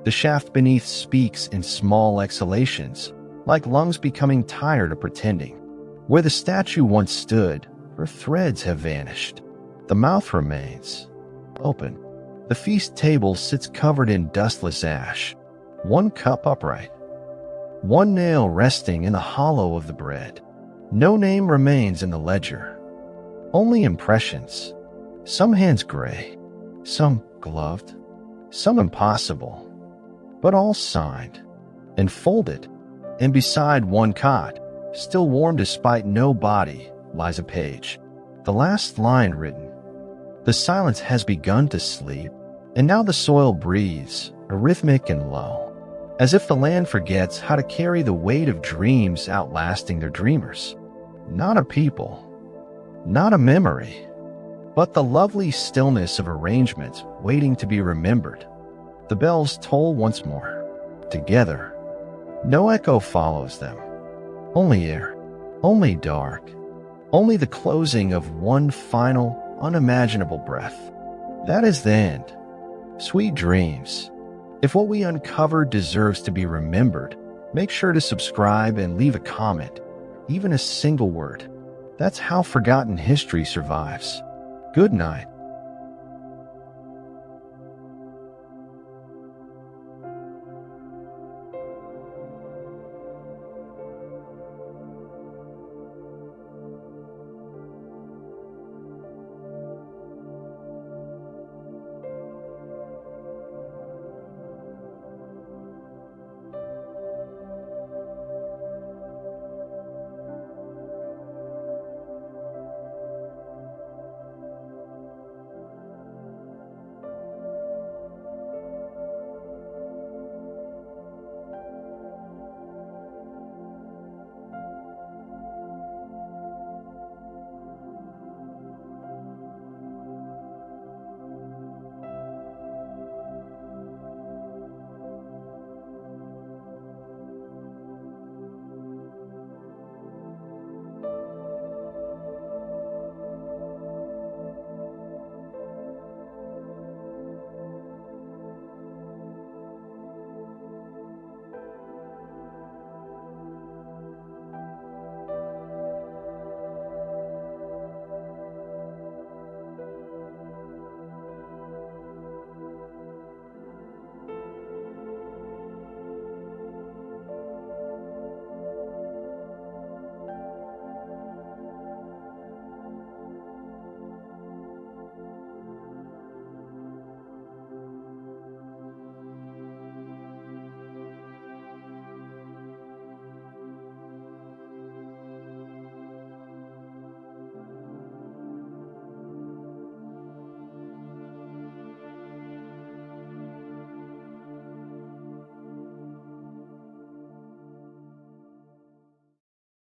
The shaft beneath speaks in small exhalations, like lungs becoming tired of pretending. Where the statue once stood, her threads have vanished. The mouth remains open. The feast table sits covered in dustless ash, 1 cup upright, 1 nail resting in the hollow of the bread. No name remains in the ledger, only impressions. Some hands gray, some gloved, some impossible, but all signed and folded. And beside 1 cot, still warm despite no body, lies a page. The last line written. The silence has begun to sleep, and now the soil breathes, a rhythmic and low, as if the land forgets how to carry the weight of dreams outlasting their dreamers. Not a people, not a memory, but the lovely stillness of arrangements waiting to be remembered. The bells toll once more, together. No echo follows them. Only air, only dark, only the closing of 1 final, unimaginable breath. That is the end. Sweet dreams. If what we uncovered deserves to be remembered, make sure to subscribe and leave a comment, even a single word. That's how forgotten history survives. Good night.